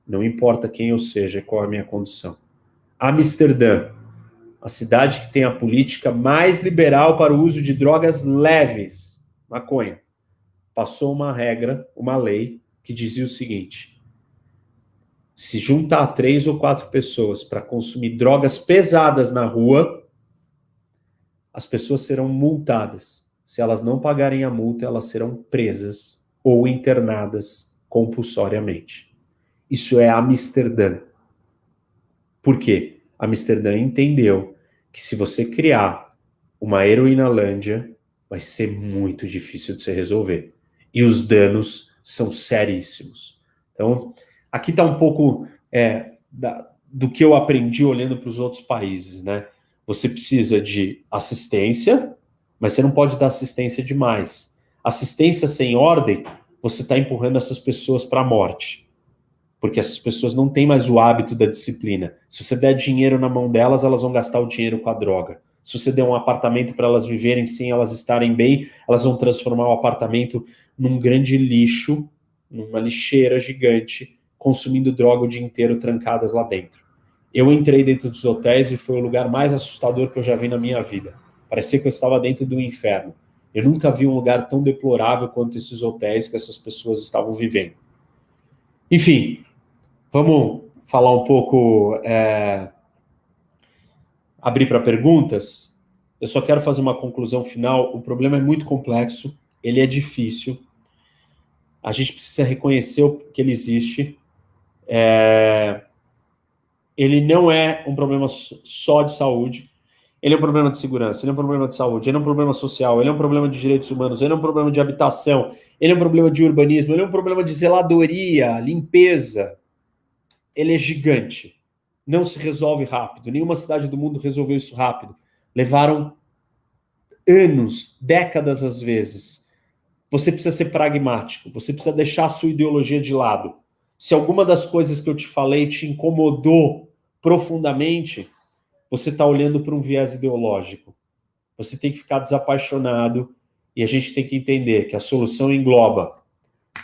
C: Não importa quem eu seja e qual é a minha condição. Amsterdã, a cidade que tem a política mais liberal para o uso de drogas leves, maconha, passou uma regra, uma lei, que dizia o seguinte: se juntar 3 ou 4 pessoas para consumir drogas pesadas na rua, as pessoas serão multadas. Se elas não pagarem a multa, elas serão presas ou internadas compulsoriamente. Isso é Amsterdã. Por quê? Amsterdã entendeu que se você criar uma heroinalândia, vai ser muito difícil de se resolver. E os danos são seríssimos. Então, aqui está um pouco do que eu aprendi olhando para os outros países, né? Você precisa de assistência, mas você não pode dar assistência demais. Assistência sem ordem, você está empurrando essas pessoas para a morte. Porque essas pessoas não têm mais o hábito da disciplina. Se você der dinheiro na mão delas, elas vão gastar o dinheiro com a droga. Se você der um apartamento para elas viverem sem elas estarem bem, elas vão transformar o apartamento num grande lixo, numa lixeira gigante, consumindo droga o dia inteiro trancadas lá dentro. Eu entrei dentro dos hotéis e foi o lugar mais assustador que eu já vi na minha vida. Parecia que eu estava dentro do inferno. Eu nunca vi um lugar tão deplorável quanto esses hotéis que essas pessoas estavam vivendo. Enfim, vamos falar um pouco, abrir para perguntas. Eu só quero fazer uma conclusão final. O problema é muito complexo, ele é difícil. A gente precisa reconhecer que ele existe. Ele não é um problema só de saúde. Ele é um problema de segurança, ele é um problema de saúde, ele é um problema social, ele é um problema de direitos humanos, ele é um problema de habitação, ele é um problema de urbanismo, ele é um problema de zeladoria, limpeza. Ele é gigante. Não se resolve rápido. Nenhuma cidade do mundo resolveu isso rápido. Levaram anos, décadas às vezes. Você precisa ser pragmático. Você precisa deixar a sua ideologia de lado. Se alguma das coisas que eu te falei te incomodou profundamente, você está olhando para um viés ideológico. Você tem que ficar desapaixonado e a gente tem que entender que a solução engloba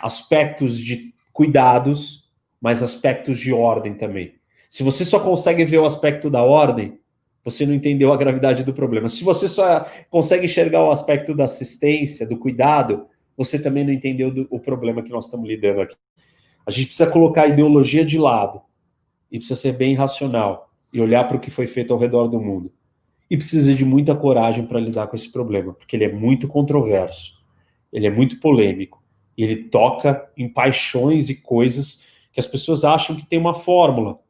C: aspectos de cuidados, mas aspectos de ordem também. Se você só consegue ver o aspecto da ordem, você não entendeu a gravidade do problema. Se você só consegue enxergar o aspecto da assistência, do cuidado, você também não entendeu o problema que nós estamos lidando aqui. A gente precisa colocar a ideologia de lado e precisa ser bem racional e olhar para o que foi feito ao redor do mundo. E precisa de muita coragem para lidar com esse problema, porque ele é muito controverso, ele é muito polêmico, e ele toca em paixões e coisas que as pessoas acham que tem uma fórmula.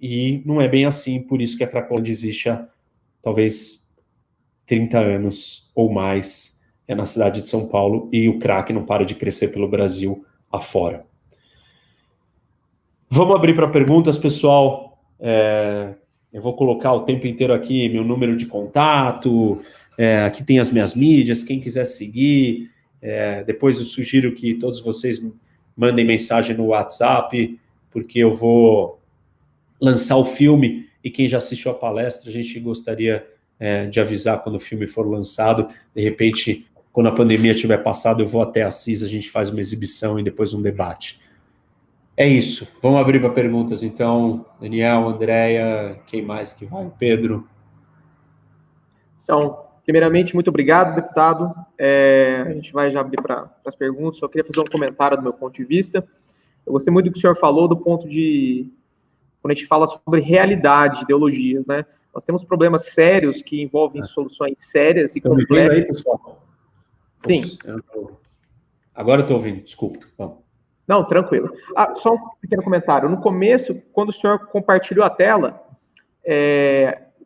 C: E não é bem assim, por isso que a Cracolândia existe há talvez 30 anos ou mais na cidade de São Paulo, e o crack não para de crescer pelo Brasil afora. Vamos abrir para perguntas, pessoal. Eu vou colocar o tempo inteiro aqui meu número de contato, aqui tem as minhas mídias, quem quiser seguir. Depois eu sugiro que todos vocês mandem mensagem no WhatsApp, porque eu vou lançar o filme, e quem já assistiu a palestra, a gente gostaria de avisar quando o filme for lançado. De repente, quando a pandemia tiver passado, eu vou até Assis, a gente faz uma exibição e depois um debate. É isso. Vamos abrir para perguntas, então. Daniel, Andréia, quem mais que vai? Pedro?
B: Então, primeiramente, muito obrigado, deputado. A gente vai já abrir para as perguntas. Só queria fazer um comentário do meu ponto de vista. Eu gostei muito do que o senhor falou do ponto de... Quando a gente fala sobre realidade, ideologias, né? Nós temos problemas sérios que envolvem soluções sérias e complexas.
C: Aí, pessoal?
B: Sim.
C: Agora eu estou ouvindo, desculpa. Vamos.
B: Não, tranquilo. Só um pequeno comentário. No começo, quando o senhor compartilhou a tela,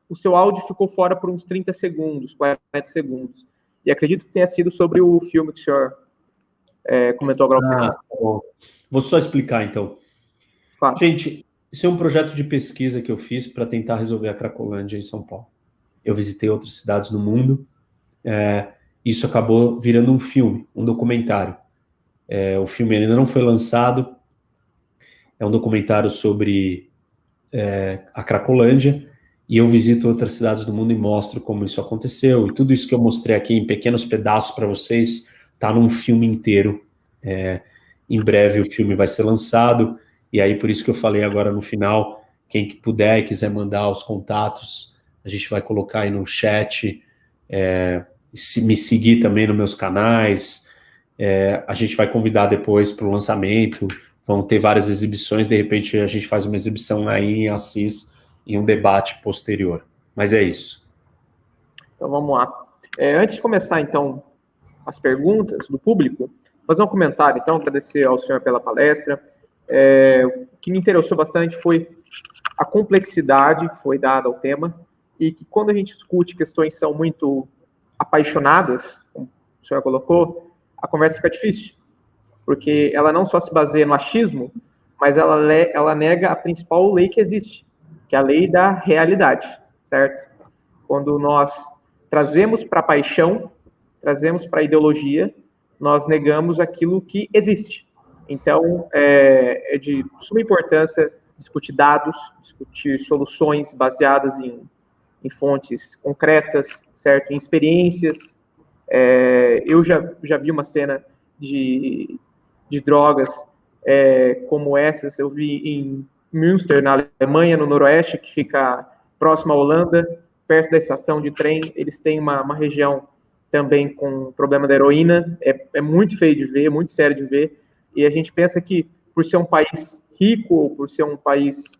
B: o seu áudio ficou fora por uns 30 segundos, 40 segundos. E acredito que tenha sido sobre o filme que o senhor comentou agora no final.
C: Bom. Vou só explicar, então.
B: Claro.
C: Gente, isso é um projeto de pesquisa que eu fiz para tentar resolver a Cracolândia em São Paulo. Eu visitei outras cidades no mundo. Isso acabou virando um filme, um documentário. O filme ainda não foi lançado. É um documentário sobre a Cracolândia, e eu visito outras cidades do mundo e mostro como isso aconteceu, e tudo isso que eu mostrei aqui em pequenos pedaços para vocês está num filme inteiro. Em breve o filme vai ser lançado, e aí por isso que eu falei agora no final, quem puder e quiser mandar os contatos, a gente vai colocar aí no chat, me seguir também nos meus canais. A gente vai convidar depois para o lançamento, vão ter várias exibições, de repente a gente faz uma exibição aí em Assis, em um debate posterior. Mas é isso.
B: Então vamos lá. Antes de começar, então, as perguntas do público, fazer um comentário, então, agradecer ao senhor pela palestra. O que me interessou bastante foi a complexidade que foi dada ao tema, e que quando a gente discute questões que são muito apaixonadas, como o senhor colocou, a conversa fica difícil, porque ela não só se baseia no achismo, mas ela nega a principal lei que existe, que é a lei da realidade, certo? Quando nós trazemos para a paixão, trazemos para a ideologia, nós negamos aquilo que existe. Então, é de suma importância discutir dados, discutir soluções baseadas em fontes concretas, certo? Em experiências. Eu já vi uma cena de drogas como essas, eu vi em Münster, na Alemanha, no noroeste, que fica próximo à Holanda, perto da estação de trem. Eles têm uma região também com problema da heroína, é muito feio de ver, muito sério de ver, e a gente pensa que, por ser um país rico, ou por ser um país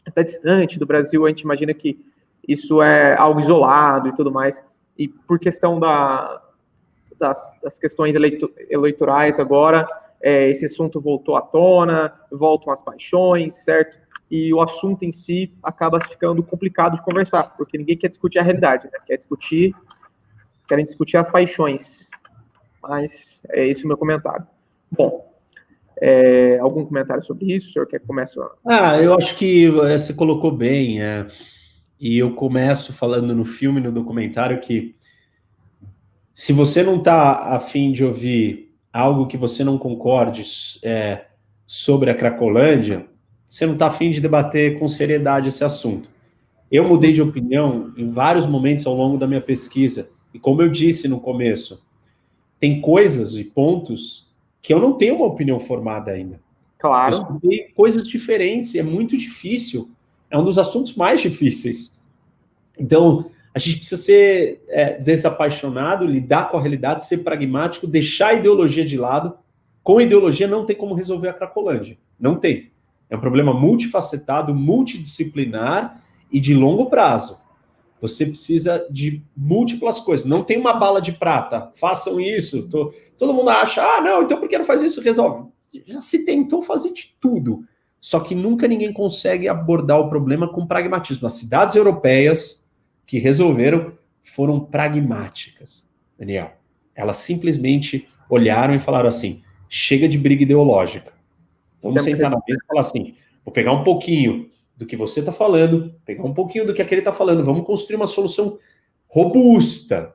B: até distante do Brasil, a gente imagina que isso é algo isolado e tudo mais, e por questão das questões eleitorais agora, esse assunto voltou à tona, voltam as paixões, certo? E o assunto em si acaba ficando complicado de conversar, porque ninguém quer discutir a realidade, né? Querem discutir as paixões. Mas é esse o meu comentário. Bom, algum comentário sobre isso? O senhor quer que comece?
C: Eu acho que você colocou bem, e eu começo falando no filme, no documentário, que se você não está a fim de ouvir algo que você não concorde sobre a Cracolândia, você não está a fim de debater com seriedade esse assunto. Eu mudei de opinião em vários momentos ao longo da minha pesquisa, e como eu disse no começo, tem coisas e pontos que eu não tenho uma opinião formada ainda.
B: Claro.
C: Eu estudei coisas diferentes, e é muito difícil. É um dos assuntos mais difíceis. Então, a gente precisa ser desapaixonado, lidar com a realidade, ser pragmático, deixar a ideologia de lado. Com a ideologia não tem como resolver a Cracolândia. Não tem. É um problema multifacetado, multidisciplinar e de longo prazo. Você precisa de múltiplas coisas. Não tem uma bala de prata. Façam isso. Todo mundo acha, não, então por que não faz isso? Resolve. Já se tentou fazer de tudo. Só que nunca ninguém consegue abordar o problema com pragmatismo. As cidades europeias que resolveram foram pragmáticas, Daniel. Elas simplesmente olharam e falaram assim, chega de briga ideológica. Vamos sentar na mesa e falar assim, vou pegar um pouquinho do que você está falando, pegar um pouquinho do que aquele está falando, vamos construir uma solução robusta.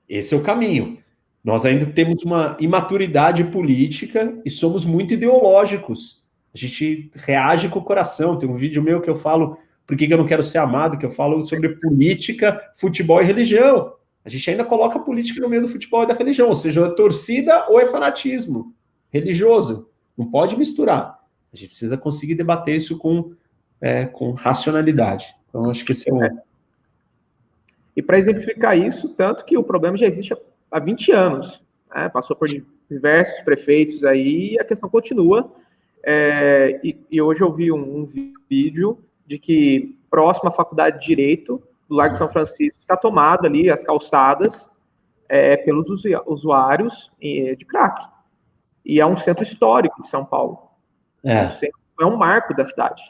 C: Esse é o caminho. Nós ainda temos uma imaturidade política e somos muito ideológicos. A gente reage com o coração. Tem um vídeo meu que eu falo por que eu não quero ser amado, que eu falo sobre política, futebol e religião. A gente ainda coloca a política no meio do futebol e da religião, ou seja, é torcida ou é fanatismo religioso. Não pode misturar. A gente precisa conseguir debater isso com racionalidade. Então, acho que esse é um...
B: E para exemplificar isso, tanto que o problema já existe há 20 anos, né? Passou por diversos prefeitos aí, e a questão continua. E hoje eu vi um vídeo de que próximo à Faculdade de Direito, do Largo de São Francisco, está tomado ali as calçadas pelos usuários de crack. E é um centro histórico de São Paulo. É um marco da cidade.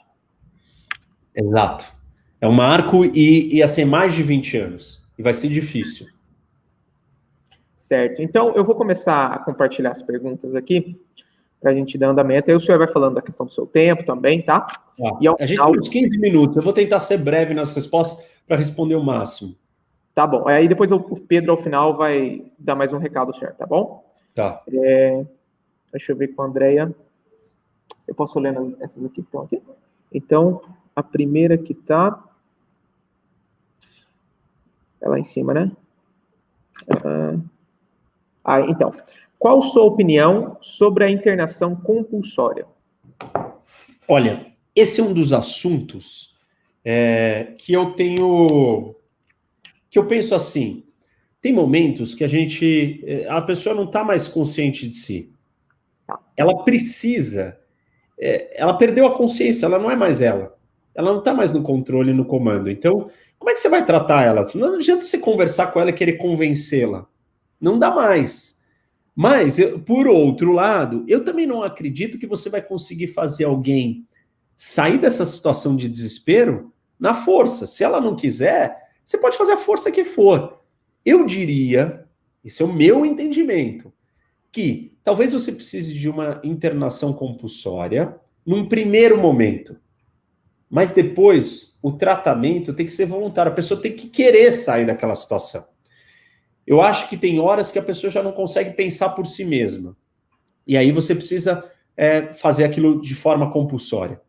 C: Exato. É um marco e assim, mais de 20 anos. E vai ser difícil.
B: Certo. Então, eu vou começar a compartilhar as perguntas aqui, para a gente dar andamento. Aí o senhor vai falando da questão do seu tempo também, tá?
C: A gente tem uns 15 minutos. Eu vou tentar ser breve nas respostas para responder o máximo.
B: Tá bom. Aí depois o Pedro, ao final, vai dar mais um recado ao senhor, tá bom?
C: Tá.
B: Deixa eu ver com a Andrea. Eu posso ler essas aqui que estão aqui? Então, a primeira que tá... É lá em cima, né? Então. Qual sua opinião sobre a internação compulsória?
C: Olha, esse é um dos assuntos que eu tenho... Que eu penso assim, tem momentos que a pessoa não está mais consciente de si. ela precisa, ela perdeu a consciência, ela não é mais ela. Ela não está mais no controle, no comando. Então, como é que você vai tratar ela? Não adianta você conversar com ela e querer convencê-la. Não dá mais. Mas, por outro lado, eu também não acredito que você vai conseguir fazer alguém sair dessa situação de desespero na força. Se ela não quiser, você pode fazer a força que for. Eu diria, esse é o meu entendimento, que talvez você precise de uma internação compulsória num primeiro momento. Mas depois, o tratamento tem que ser voluntário. A pessoa tem que querer sair daquela situação. Eu acho que tem horas que a pessoa já não consegue pensar por si mesma. E aí você precisa fazer aquilo de forma compulsória.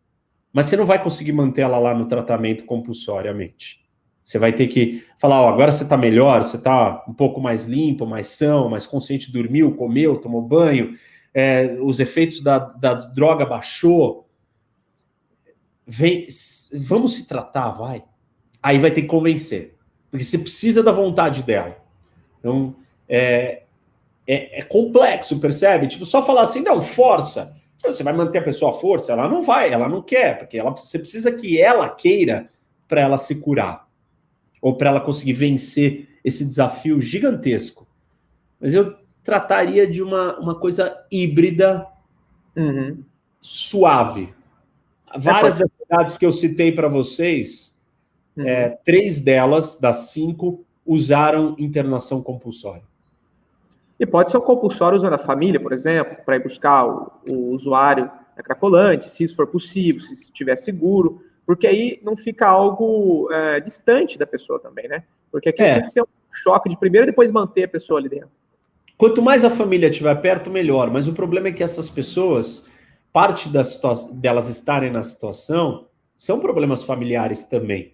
C: Mas você não vai conseguir manter ela lá no tratamento compulsoriamente. Você vai ter que falar, ó, agora você está melhor, você está um pouco mais limpo, mais são, mais consciente, dormiu, comeu, tomou banho, os efeitos da droga baixou. Vamos se tratar, vai. Aí vai ter que convencer. Porque você precisa da vontade dela. Então, é complexo, percebe? Tipo, só falar assim, não, força. Você vai manter a pessoa à força? Ela não vai, ela não quer, porque você precisa que ela queira para ela se curar. Ou para ela conseguir vencer esse desafio gigantesco. Mas eu trataria de uma coisa híbrida, suave. Várias das cidades que eu citei para vocês, 3 delas, das 5, usaram internação compulsória.
B: E pode ser um compulsório usando a família, por exemplo, para ir buscar o usuário na Cracolândia, se isso for possível, se estiver seguro, porque aí não fica algo distante da pessoa também, né? Porque aqui tem que ser um choque de primeiro e depois manter a pessoa ali dentro.
C: Quanto mais a família estiver perto, melhor. Mas o problema é que essas pessoas, parte delas estarem na situação, são problemas familiares também.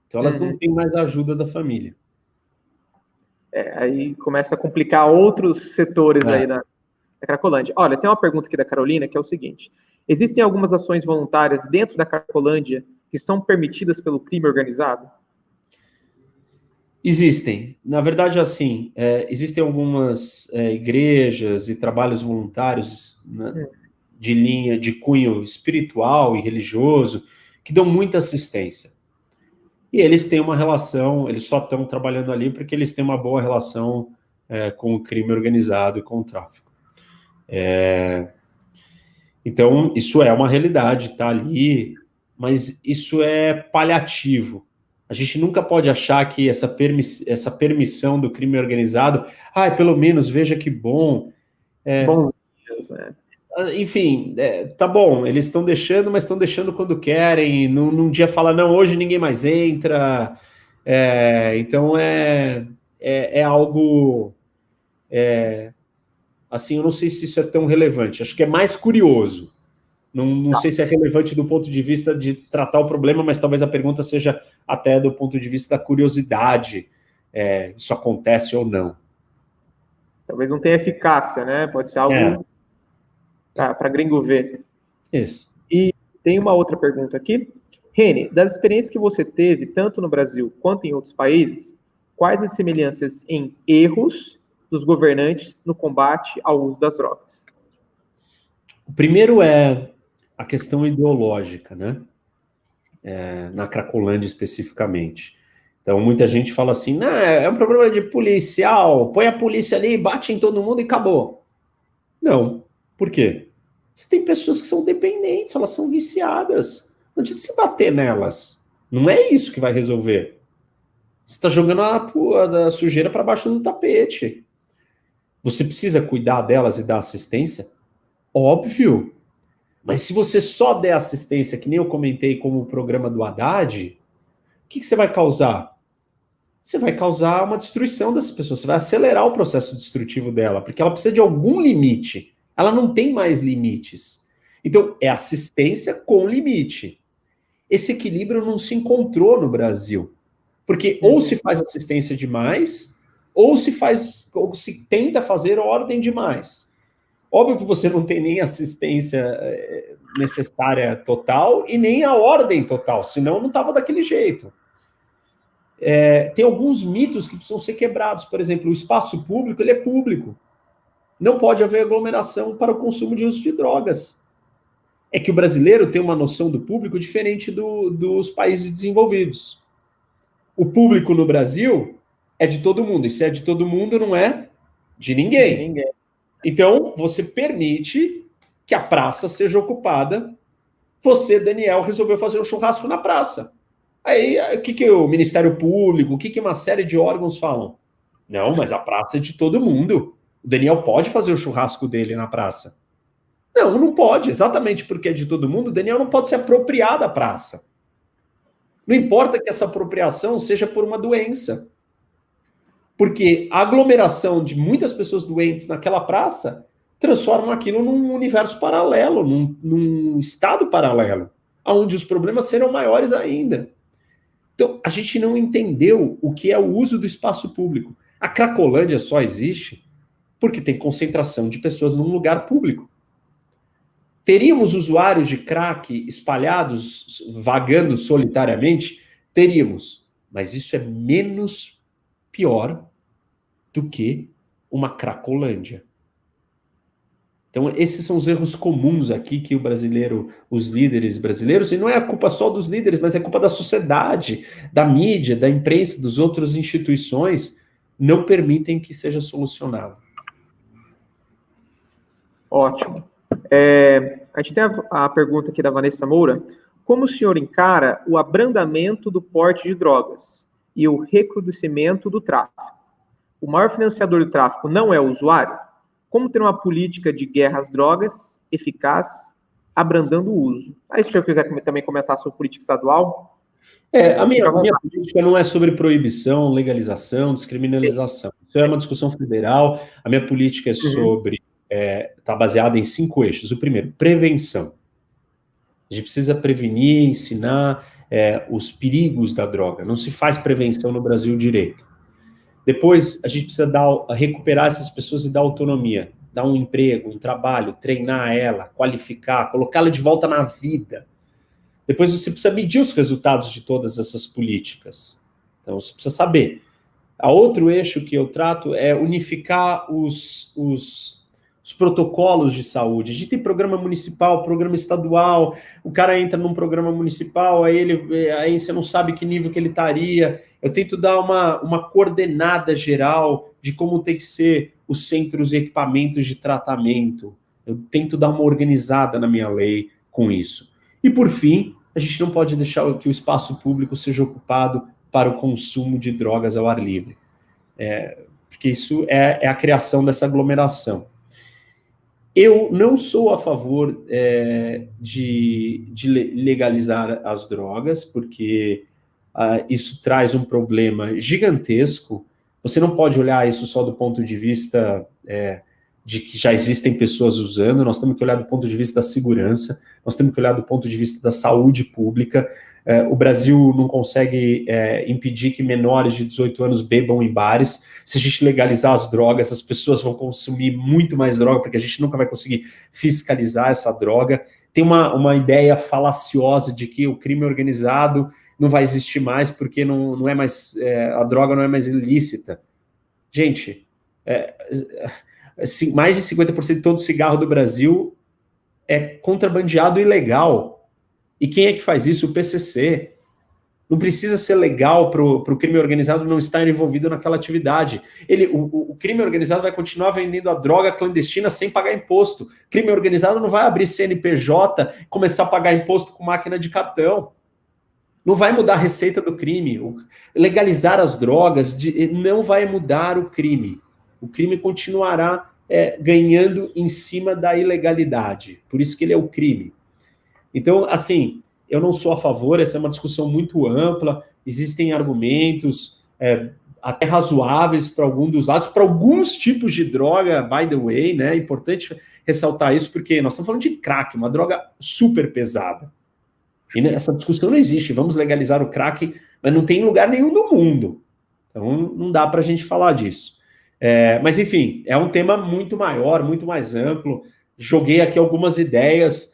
C: Então elas não têm mais a ajuda da família.
B: Aí começa a complicar outros setores aí da Cracolândia. Olha, tem uma pergunta aqui da Carolina que é o seguinte: existem algumas ações voluntárias dentro da Cracolândia que são permitidas pelo crime organizado?
C: Existem. Na verdade, assim, existem algumas igrejas e trabalhos voluntários, né, de linha, de cunho espiritual e religioso, que dão muita assistência. E eles têm uma relação, eles só estão trabalhando ali porque eles têm uma boa relação com o crime organizado e com o tráfico. Então, isso é uma realidade, está ali, mas isso é paliativo. A gente nunca pode achar que essa permissão do crime organizado, pelo menos, veja que bom.
B: Bons dias, né?
C: Enfim, tá bom, eles estão deixando, mas estão deixando quando querem, num dia fala, não, hoje ninguém mais entra, então é algo, assim, eu não sei se isso é tão relevante, acho que é mais curioso, não sei se é relevante do ponto de vista de tratar o problema, mas talvez a pergunta seja até do ponto de vista da curiosidade, isso acontece ou não.
B: Talvez não tenha eficácia, né? Pode ser algo para gringo ver.
C: Isso.
B: E tem uma outra pergunta aqui. Reni, das experiências que você teve, tanto no Brasil quanto em outros países, quais as semelhanças em erros dos governantes no combate ao uso das drogas?
C: O primeiro é a questão ideológica, né? Na Cracolândia especificamente. Então, muita gente fala assim, não, é um problema de policial, põe a polícia ali, bate em todo mundo e acabou. Não. Por quê? Você tem pessoas que são dependentes, elas são viciadas. Não adianta se bater nelas. Não é isso que vai resolver. Você está jogando a sujeira para baixo do tapete. Você precisa cuidar delas e dar assistência? Óbvio. Mas se você só der assistência, que nem eu comentei como o programa do Haddad, o que você vai causar? Você vai causar uma destruição dessas pessoas. Você vai acelerar o processo destrutivo dela, porque ela precisa de algum limite. Ela não tem mais limites. Então, é assistência com limite. Esse equilíbrio não se encontrou no Brasil. Porque ou se faz assistência demais, ou se tenta fazer ordem demais. Óbvio que você não tem nem assistência necessária total e nem a ordem total, senão não estava daquele jeito. Tem alguns mitos que precisam ser quebrados. Por exemplo, o espaço público, ele é público. não pode haver aglomeração para o consumo de uso de drogas. É que o brasileiro tem uma noção do público diferente dos países desenvolvidos. O público no Brasil é de todo mundo, e se é de todo mundo, não é de ninguém. Então, você permite que a praça seja ocupada. Você, Daniel, resolveu fazer um churrasco na praça. Aí, o que o Ministério Público, o que uma série de órgãos falam? Não, mas a praça é de todo mundo. O Daniel pode fazer o churrasco dele na praça. Não, não pode. Exatamente porque é de todo mundo, o Daniel não pode se apropriar da praça. Não importa que essa apropriação seja por uma doença. Porque a aglomeração de muitas pessoas doentes naquela praça transforma aquilo num universo paralelo, num estado paralelo, onde os problemas serão maiores ainda. Então, a gente não entendeu o que é o uso do espaço público. A Cracolândia só existe porque tem concentração de pessoas num lugar público. Teríamos usuários de crack espalhados, vagando solitariamente? Teríamos. Mas isso é menos pior do que uma Cracolândia. Então, esses são os erros comuns aqui que o brasileiro, os líderes brasileiros, e não é a culpa só dos líderes, mas é culpa da sociedade, da mídia, da imprensa, das outras instituições, não permitem que seja solucionado.
B: Ótimo. A gente tem a pergunta aqui da Vanessa Moura. Como o senhor encara o abrandamento do porte de drogas e o recrudescimento do tráfico? O maior financiador do tráfico não é o usuário? Como ter uma política de guerra às drogas eficaz, abrandando o uso? Aí, se o senhor quiser também comentar sobre política estadual.
C: A minha política não é sobre proibição, legalização, descriminalização. Isso é uma discussão federal. A minha política é sobre... está baseada em 5 eixos. O primeiro, prevenção. A gente precisa prevenir, ensinar os perigos da droga. Não se faz prevenção no Brasil direito. Depois, a gente precisa recuperar essas pessoas e dar autonomia, dar um emprego, um trabalho, treinar ela, qualificar, colocá-la de volta na vida. Depois você precisa medir os resultados de todas essas políticas. Então, você precisa saber. A outro eixo que eu trato é unificar os protocolos de saúde. A gente tem programa municipal, programa estadual, o cara entra num programa municipal, aí você não sabe que nível que ele estaria. Eu tento dar uma coordenada geral de como tem que ser os centros e equipamentos de tratamento. Eu tento dar uma organizada na minha lei com isso. E, por fim, a gente não pode deixar que o espaço público seja ocupado para o consumo de drogas ao ar livre. Porque isso é a criação dessa aglomeração. Eu não sou a favor de legalizar as drogas, porque isso traz um problema gigantesco. Você não pode olhar isso só do ponto de vista de que já existem pessoas usando, nós temos que olhar do ponto de vista da segurança, nós temos que olhar do ponto de vista da saúde pública. O Brasil não consegue impedir que menores de 18 anos bebam em bares. Se a gente legalizar as drogas, as pessoas vão consumir muito mais droga, porque a gente nunca vai conseguir fiscalizar essa droga. Tem uma ideia falaciosa de que o crime organizado não vai existir mais porque não é mais, a droga não é mais ilícita. Gente, mais de 50% de todo cigarro do Brasil é contrabandeado ilegal. E quem é que faz isso? O PCC. Não precisa ser legal para o crime organizado não estar envolvido naquela atividade. O crime organizado vai continuar vendendo a droga clandestina sem pagar imposto. Crime organizado não vai abrir CNPJ e começar a pagar imposto com máquina de cartão. Não vai mudar a receita do crime. Legalizar as drogas não vai mudar o crime. O crime continuará ganhando em cima da ilegalidade. Por isso que ele é o crime. Então, assim, eu não sou a favor, essa é uma discussão muito ampla, existem argumentos até razoáveis para algum dos lados, para alguns tipos de droga, by the way, né? É importante ressaltar isso, porque nós estamos falando de crack, uma droga super pesada. E essa discussão não existe, vamos legalizar o crack, mas não tem em lugar nenhum do mundo. Então, não dá para a gente falar disso. Mas, enfim, é um tema muito maior, muito mais amplo. Joguei aqui algumas ideias.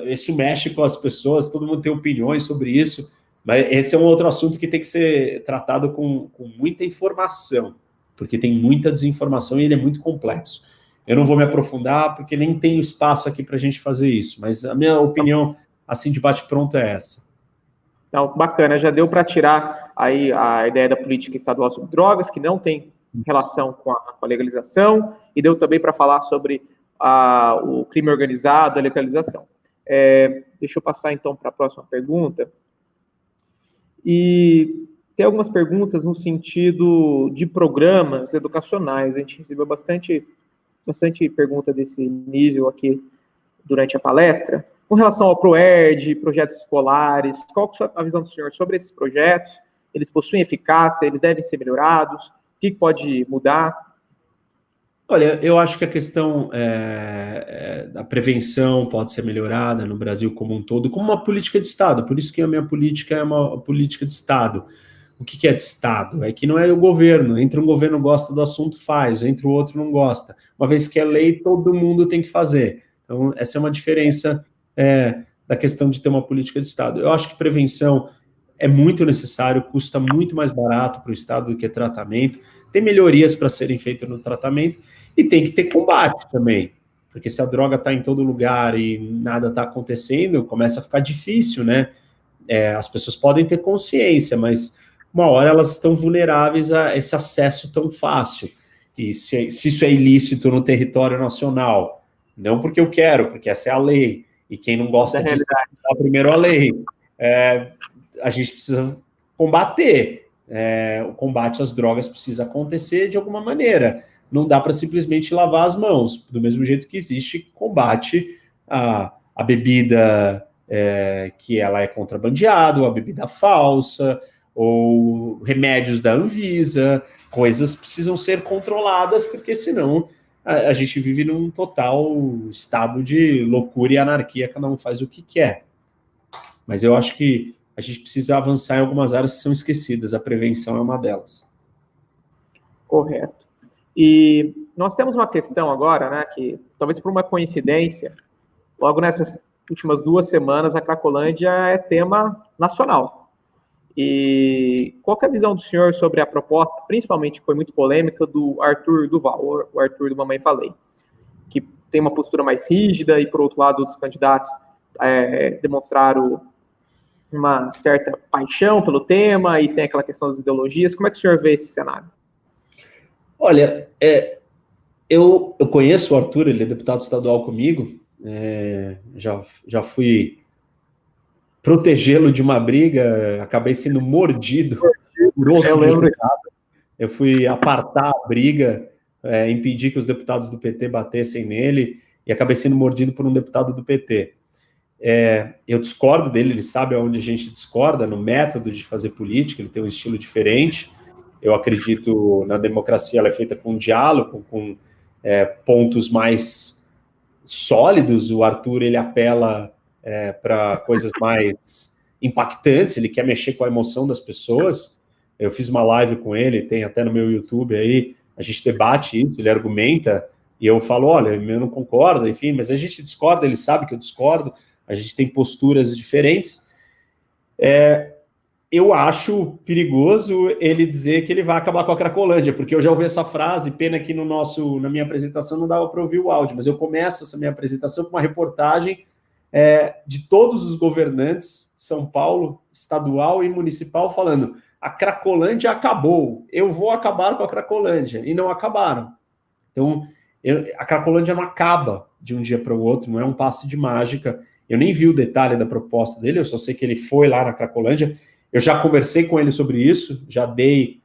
C: Isso mexe com as pessoas, todo mundo tem opiniões sobre isso, mas esse é um outro assunto que tem que ser tratado com muita informação, porque tem muita desinformação e ele é muito complexo. Eu não vou me aprofundar, porque nem tenho espaço aqui para a gente fazer isso, mas a minha opinião, assim, de bate-pronto é essa.
B: Então, bacana, já deu para tirar aí a ideia da política estadual sobre drogas, que não tem relação com a legalização, e deu também para falar sobre o crime organizado, a legalização. Deixa eu passar, então, para a próxima pergunta. E tem algumas perguntas no sentido de programas educacionais. A gente recebeu bastante pergunta desse nível aqui durante a palestra. Com relação ao ProERD, projetos escolares, qual é a visão do senhor sobre esses projetos? Eles possuem eficácia? Eles devem ser melhorados? O que pode mudar?
C: Olha, eu acho que a questão da prevenção pode ser melhorada no Brasil como um todo, como uma política de Estado. Por isso que a minha política é uma política de Estado. O que é de Estado? É que não é o governo. Entre um governo gosta do assunto, faz. Entre o outro, não gosta. Uma vez que é lei, todo mundo tem que fazer. Então, essa é uma diferença da questão de ter uma política de Estado. Eu acho que prevenção é muito necessário, custa muito mais barato para o Estado do que tratamento. Tem melhorias para serem feitas no tratamento e tem que ter combate também. Porque se a droga está em todo lugar e nada está acontecendo, começa a ficar difícil, né? As pessoas podem ter consciência, mas uma hora elas estão vulneráveis a esse acesso tão fácil. E se isso é ilícito no território nacional, não porque eu quero, porque essa é a lei, e quem não gosta disso é primeiro a lei. A gente precisa combater. O combate às drogas precisa acontecer de alguma maneira. Não dá para simplesmente lavar as mãos, do mesmo jeito que existe combate à bebida que ela é contrabandeada, ou a bebida falsa, ou remédios da Anvisa. Coisas precisam ser controladas, porque senão a gente vive num total estado de loucura e anarquia, cada um faz o que quer. Mas eu acho que a gente precisa avançar em algumas áreas que são esquecidas, a prevenção é uma delas.
B: Correto. E nós temos uma questão agora, né, que talvez por uma coincidência, logo nessas últimas 2 semanas, a Cracolândia é tema nacional. E qual que é a visão do senhor sobre a proposta, principalmente que foi muito polêmica, do Arthur Duval, o Arthur do Mamãe Falei, que tem uma postura mais rígida e, por outro lado, outros candidatos demonstraram uma certa paixão pelo tema e tem aquela questão das ideologias. Como é que o senhor vê esse cenário?
C: Olha, eu conheço o Arthur, ele é deputado estadual comigo, já fui protegê-lo de uma briga, acabei sendo mordido por outro deputado. Eu fui apartar a briga, impedir que os deputados do PT batessem nele, e acabei sendo mordido por um deputado do PT. Eu discordo dele, ele sabe aonde a gente discorda, no método de fazer política, ele tem um estilo diferente. Eu acredito na democracia, ela é feita com diálogo, com pontos mais sólidos. O Arthur, ele apela para coisas mais impactantes, ele quer mexer com a emoção das pessoas. Eu fiz uma live com ele, tem até no meu YouTube aí, a gente debate isso, ele argumenta, e eu falo, olha, eu não concordo, enfim, mas a gente discorda, ele sabe que eu discordo, a gente tem posturas diferentes. Eu acho perigoso ele dizer que ele vai acabar com a Cracolândia, porque eu já ouvi essa frase, pena que na minha apresentação não dava para ouvir o áudio, mas eu começo essa minha apresentação com uma reportagem de todos os governantes de São Paulo, estadual e municipal, falando, a Cracolândia acabou, eu vou acabar com a Cracolândia, e não acabaram. Então, a Cracolândia não acaba de um dia para o outro, não é um passe de mágica. Eu nem vi o detalhe da proposta dele, eu só sei que ele foi lá na Cracolândia. Eu já conversei com ele sobre isso, já dei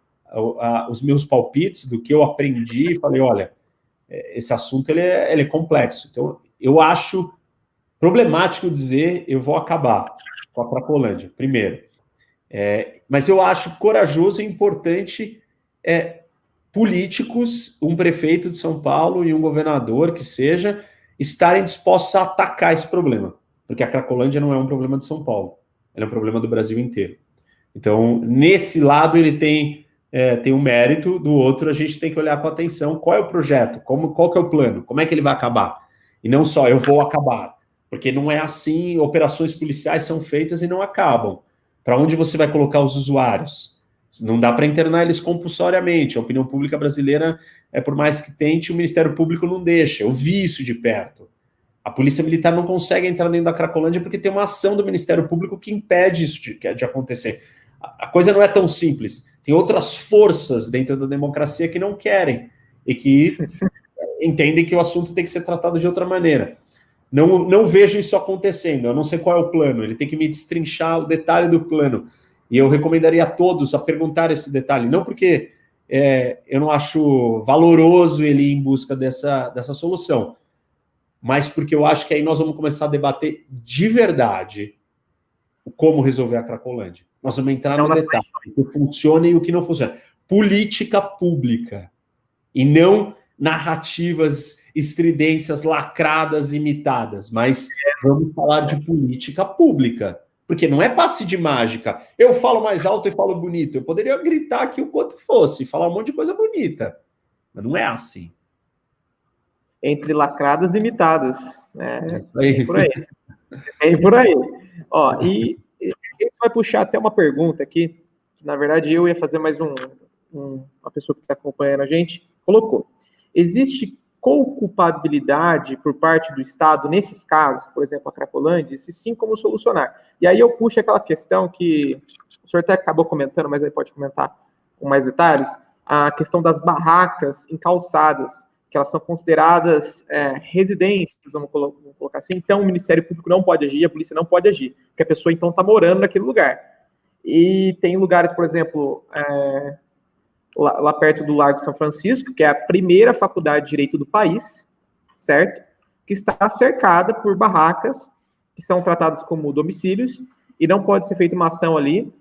C: os meus palpites do que eu aprendi, e falei, olha, esse assunto ele é complexo. Então, eu acho problemático dizer eu vou acabar com a Cracolândia, primeiro. Mas eu acho corajoso e importante políticos, um prefeito de São Paulo e um governador que seja, estarem dispostos a atacar esse problema. Porque a Cracolândia não é um problema de São Paulo, ela é um problema do Brasil inteiro. Então, nesse lado, ele tem um mérito, do outro, a gente tem que olhar com atenção qual é o projeto, qual que é o plano, como é que ele vai acabar. E não só, eu vou acabar. Porque não é assim, operações policiais são feitas e não acabam. Para onde você vai colocar os usuários? Não dá para internar eles compulsoriamente. A opinião pública brasileira por mais que tente, o Ministério Público não deixa. Eu vi isso de perto. A Polícia Militar não consegue entrar dentro da Cracolândia porque tem uma ação do Ministério Público que impede isso de acontecer. A coisa não é tão simples. Tem outras forças dentro da democracia que não querem e que entendem que o assunto tem que ser tratado de outra maneira. Não vejo isso acontecendo. Eu não sei qual é o plano. Ele tem que me destrinchar o detalhe do plano. E eu recomendaria a todos a perguntar esse detalhe. Não porque eu não acho valoroso ele ir em busca dessa solução, mas porque eu acho que aí nós vamos começar a debater de verdade como resolver a Cracolândia. Nós vamos entrar no detalhe, o que funciona e o que não funciona. Política pública, e não narrativas, estridências lacradas, imitadas, mas vamos falar de política pública, porque não é passe de mágica. Eu falo mais alto e falo bonito. Eu poderia gritar aqui o quanto fosse, falar um monte de coisa bonita, mas não é assim.
B: Entre lacradas e imitadas. É por aí. É por aí. Ó, e isso vai puxar até uma pergunta aqui, que na verdade eu ia fazer, mas uma pessoa que está acompanhando a gente colocou. Existe co-culpabilidade por parte do Estado nesses casos, por exemplo, a Cracolândia, se sim, como solucionar? E aí eu puxo aquela questão que o senhor até acabou comentando, mas aí pode comentar com mais detalhes, a questão das barracas em calçadas, que elas são consideradas residências, vamos colocar assim. Então o Ministério Público não pode agir, a polícia não pode agir, porque a pessoa então está morando naquele lugar. E tem lugares, por exemplo, lá perto do Largo São Francisco, que é a primeira faculdade de direito do país, certo? Que está cercada por barracas que são tratadas como domicílios e não pode ser feita uma ação ali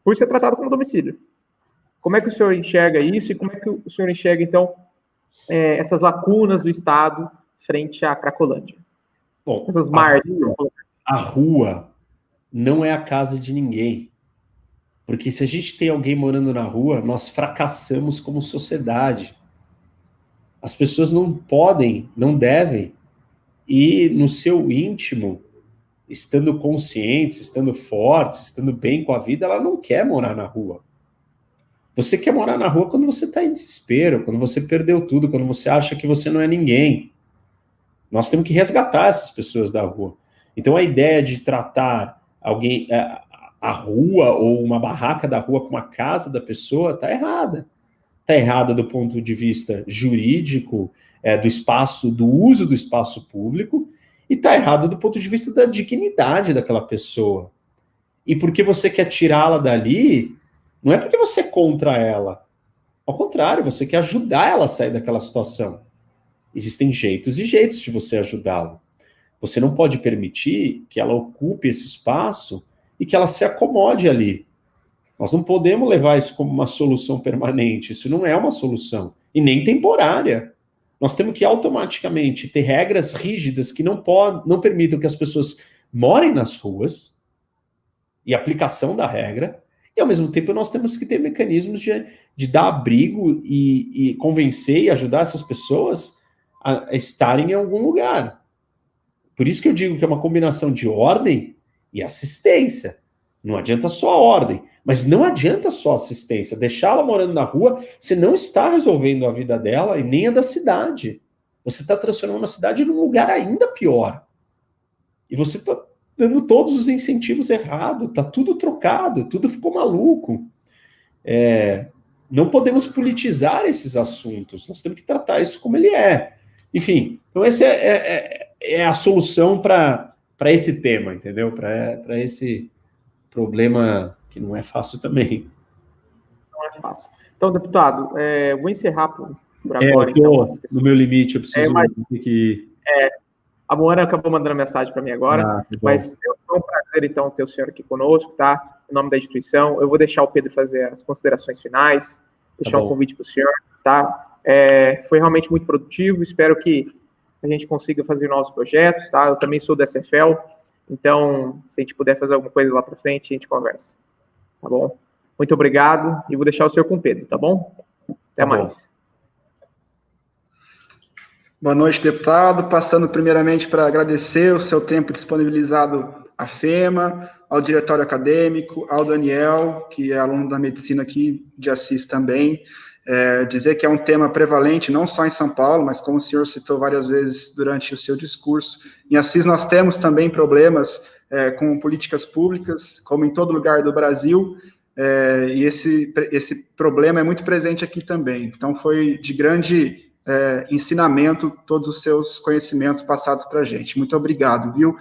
B: por ser tratado como domicílio. Como é que o senhor enxerga isso e como é que o senhor enxerga, então, essas lacunas do Estado frente à Cracolândia?
C: Bom,
B: essas margens.
C: A rua não é a casa de ninguém. Porque se a gente tem alguém morando na rua, nós fracassamos como sociedade. As pessoas não podem, não devem, e no seu íntimo, estando conscientes, estando fortes, estando bem com a vida, ela não quer morar na rua. Você quer morar na rua quando você está em desespero, quando você perdeu tudo, quando você acha que você não é ninguém. Nós temos que resgatar essas pessoas da rua. Então a ideia de tratar alguém, a rua ou uma barraca da rua como a casa da pessoa está errada. Está errada do ponto de vista jurídico, do espaço, do uso do espaço público, e está errada do ponto de vista da dignidade daquela pessoa. E porque você quer tirá-la dali, não é porque você é contra ela. Ao contrário, você quer ajudar ela a sair daquela situação. Existem jeitos e jeitos de você ajudá-la. Você não pode permitir que ela ocupe esse espaço e que ela se acomode ali. Nós não podemos levar isso como uma solução permanente. Isso não é uma solução. E nem temporária. Nós temos que automaticamente ter regras rígidas que não permitam que as pessoas morem nas ruas e aplicação da regra. E, ao mesmo tempo, nós temos que ter mecanismos de dar abrigo e convencer e ajudar essas pessoas a estarem em algum lugar. Por isso que eu digo que é uma combinação de ordem e assistência. Não adianta só a ordem, mas não adianta só assistência. Deixá-la morando na rua, você não está resolvendo a vida dela e nem a da cidade. Você está transformando a cidade num lugar ainda pior. E você está dando todos os incentivos errados, está tudo trocado, tudo ficou maluco. Não podemos politizar esses assuntos, nós temos que tratar isso como ele é. Enfim, então essa é a solução para esse tema, entendeu? Para esse problema que não é fácil também.
B: Não é fácil. Então, deputado, vou encerrar por agora.
C: Então, no meu limite, eu preciso ter que ir.
B: A Moana acabou mandando mensagem para mim agora, mas é um prazer, então, ter o senhor aqui conosco, tá? Em nome da instituição. Eu vou deixar o Pedro fazer as considerações finais, deixar um convite para o senhor, tá? Foi realmente muito produtivo, espero que a gente consiga fazer novos projetos, tá? Eu também sou da SFL, então, se a gente puder fazer alguma coisa lá para frente, a gente conversa, tá bom? Muito obrigado, e vou deixar o senhor com o Pedro, tá bom? Até mais.
F: Boa noite, deputado. Passando primeiramente para agradecer o seu tempo disponibilizado à FEMA, ao diretório acadêmico, ao Daniel, que é aluno da medicina aqui de Assis também. dizer que é um tema prevalente não só em São Paulo, mas como o senhor citou várias vezes durante o seu discurso, em Assis nós temos também problemas com políticas públicas, como em todo lugar do Brasil, e esse problema é muito presente aqui também. Então, foi de grande ensinamento todos os seus conhecimentos passados para a gente. Muito obrigado, viu?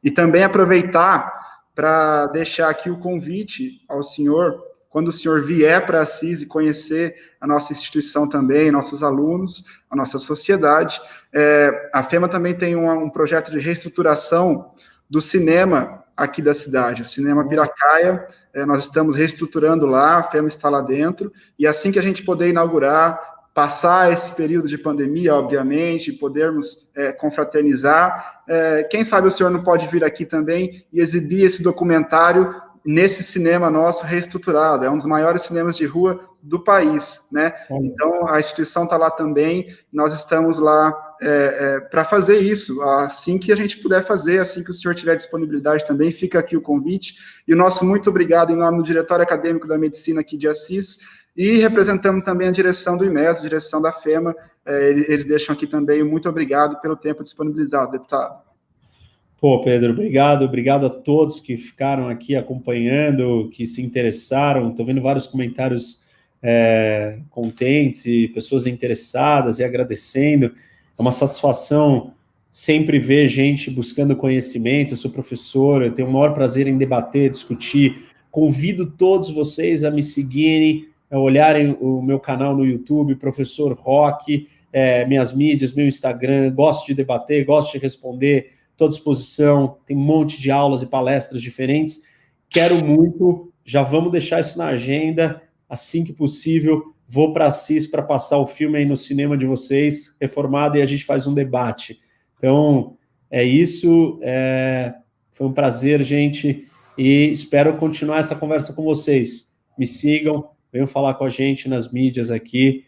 F: E também aproveitar para deixar aqui o convite ao senhor, quando o senhor vier para Assis e conhecer a nossa instituição também, nossos alunos, a nossa sociedade, a FEMA também tem um projeto de reestruturação do cinema aqui da cidade, o Cinema Piracaia. Nós estamos reestruturando lá, a FEMA está lá dentro, e assim que a gente poder inaugurar, passar esse período de pandemia, obviamente, podermos confraternizar, quem sabe o senhor não pode vir aqui também e exibir esse documentário nesse cinema nosso reestruturado, é um dos maiores cinemas de rua do país, né? Então, a instituição está lá também, nós estamos lá para fazer isso, assim que a gente puder fazer, assim que o senhor tiver disponibilidade também, fica aqui o convite, e o nosso muito obrigado em nome do Diretório Acadêmico da Medicina aqui de Assis, e representamos também a direção do IMES, a direção da FEMA, eles deixam aqui também muito obrigado pelo tempo disponibilizado, deputado.
C: Pô, Pedro, obrigado a todos que ficaram aqui acompanhando, que se interessaram, estou vendo vários comentários contentes e pessoas interessadas e agradecendo, é uma satisfação sempre ver gente buscando conhecimento. Eu sou professor, eu tenho o maior prazer em debater, discutir, convido todos vocês a me seguirem, a olharem o meu canal no YouTube, Professor Roque, minhas mídias, meu Instagram, gosto de debater, gosto de responder, estou à disposição, tem um monte de aulas e palestras diferentes, quero muito, já vamos deixar isso na agenda, assim que possível, vou para Assis para passar o filme aí no cinema de vocês, reformado, e a gente faz um debate. Então, é isso, foi um prazer, gente, e espero continuar essa conversa com vocês. Me sigam, venham falar com a gente nas mídias aqui,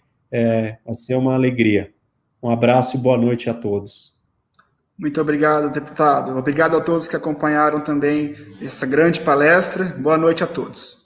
C: vai ser uma alegria. Um abraço e boa noite a todos.
F: Muito obrigado, deputado. Obrigado a todos que acompanharam também essa grande palestra. Boa noite a todos.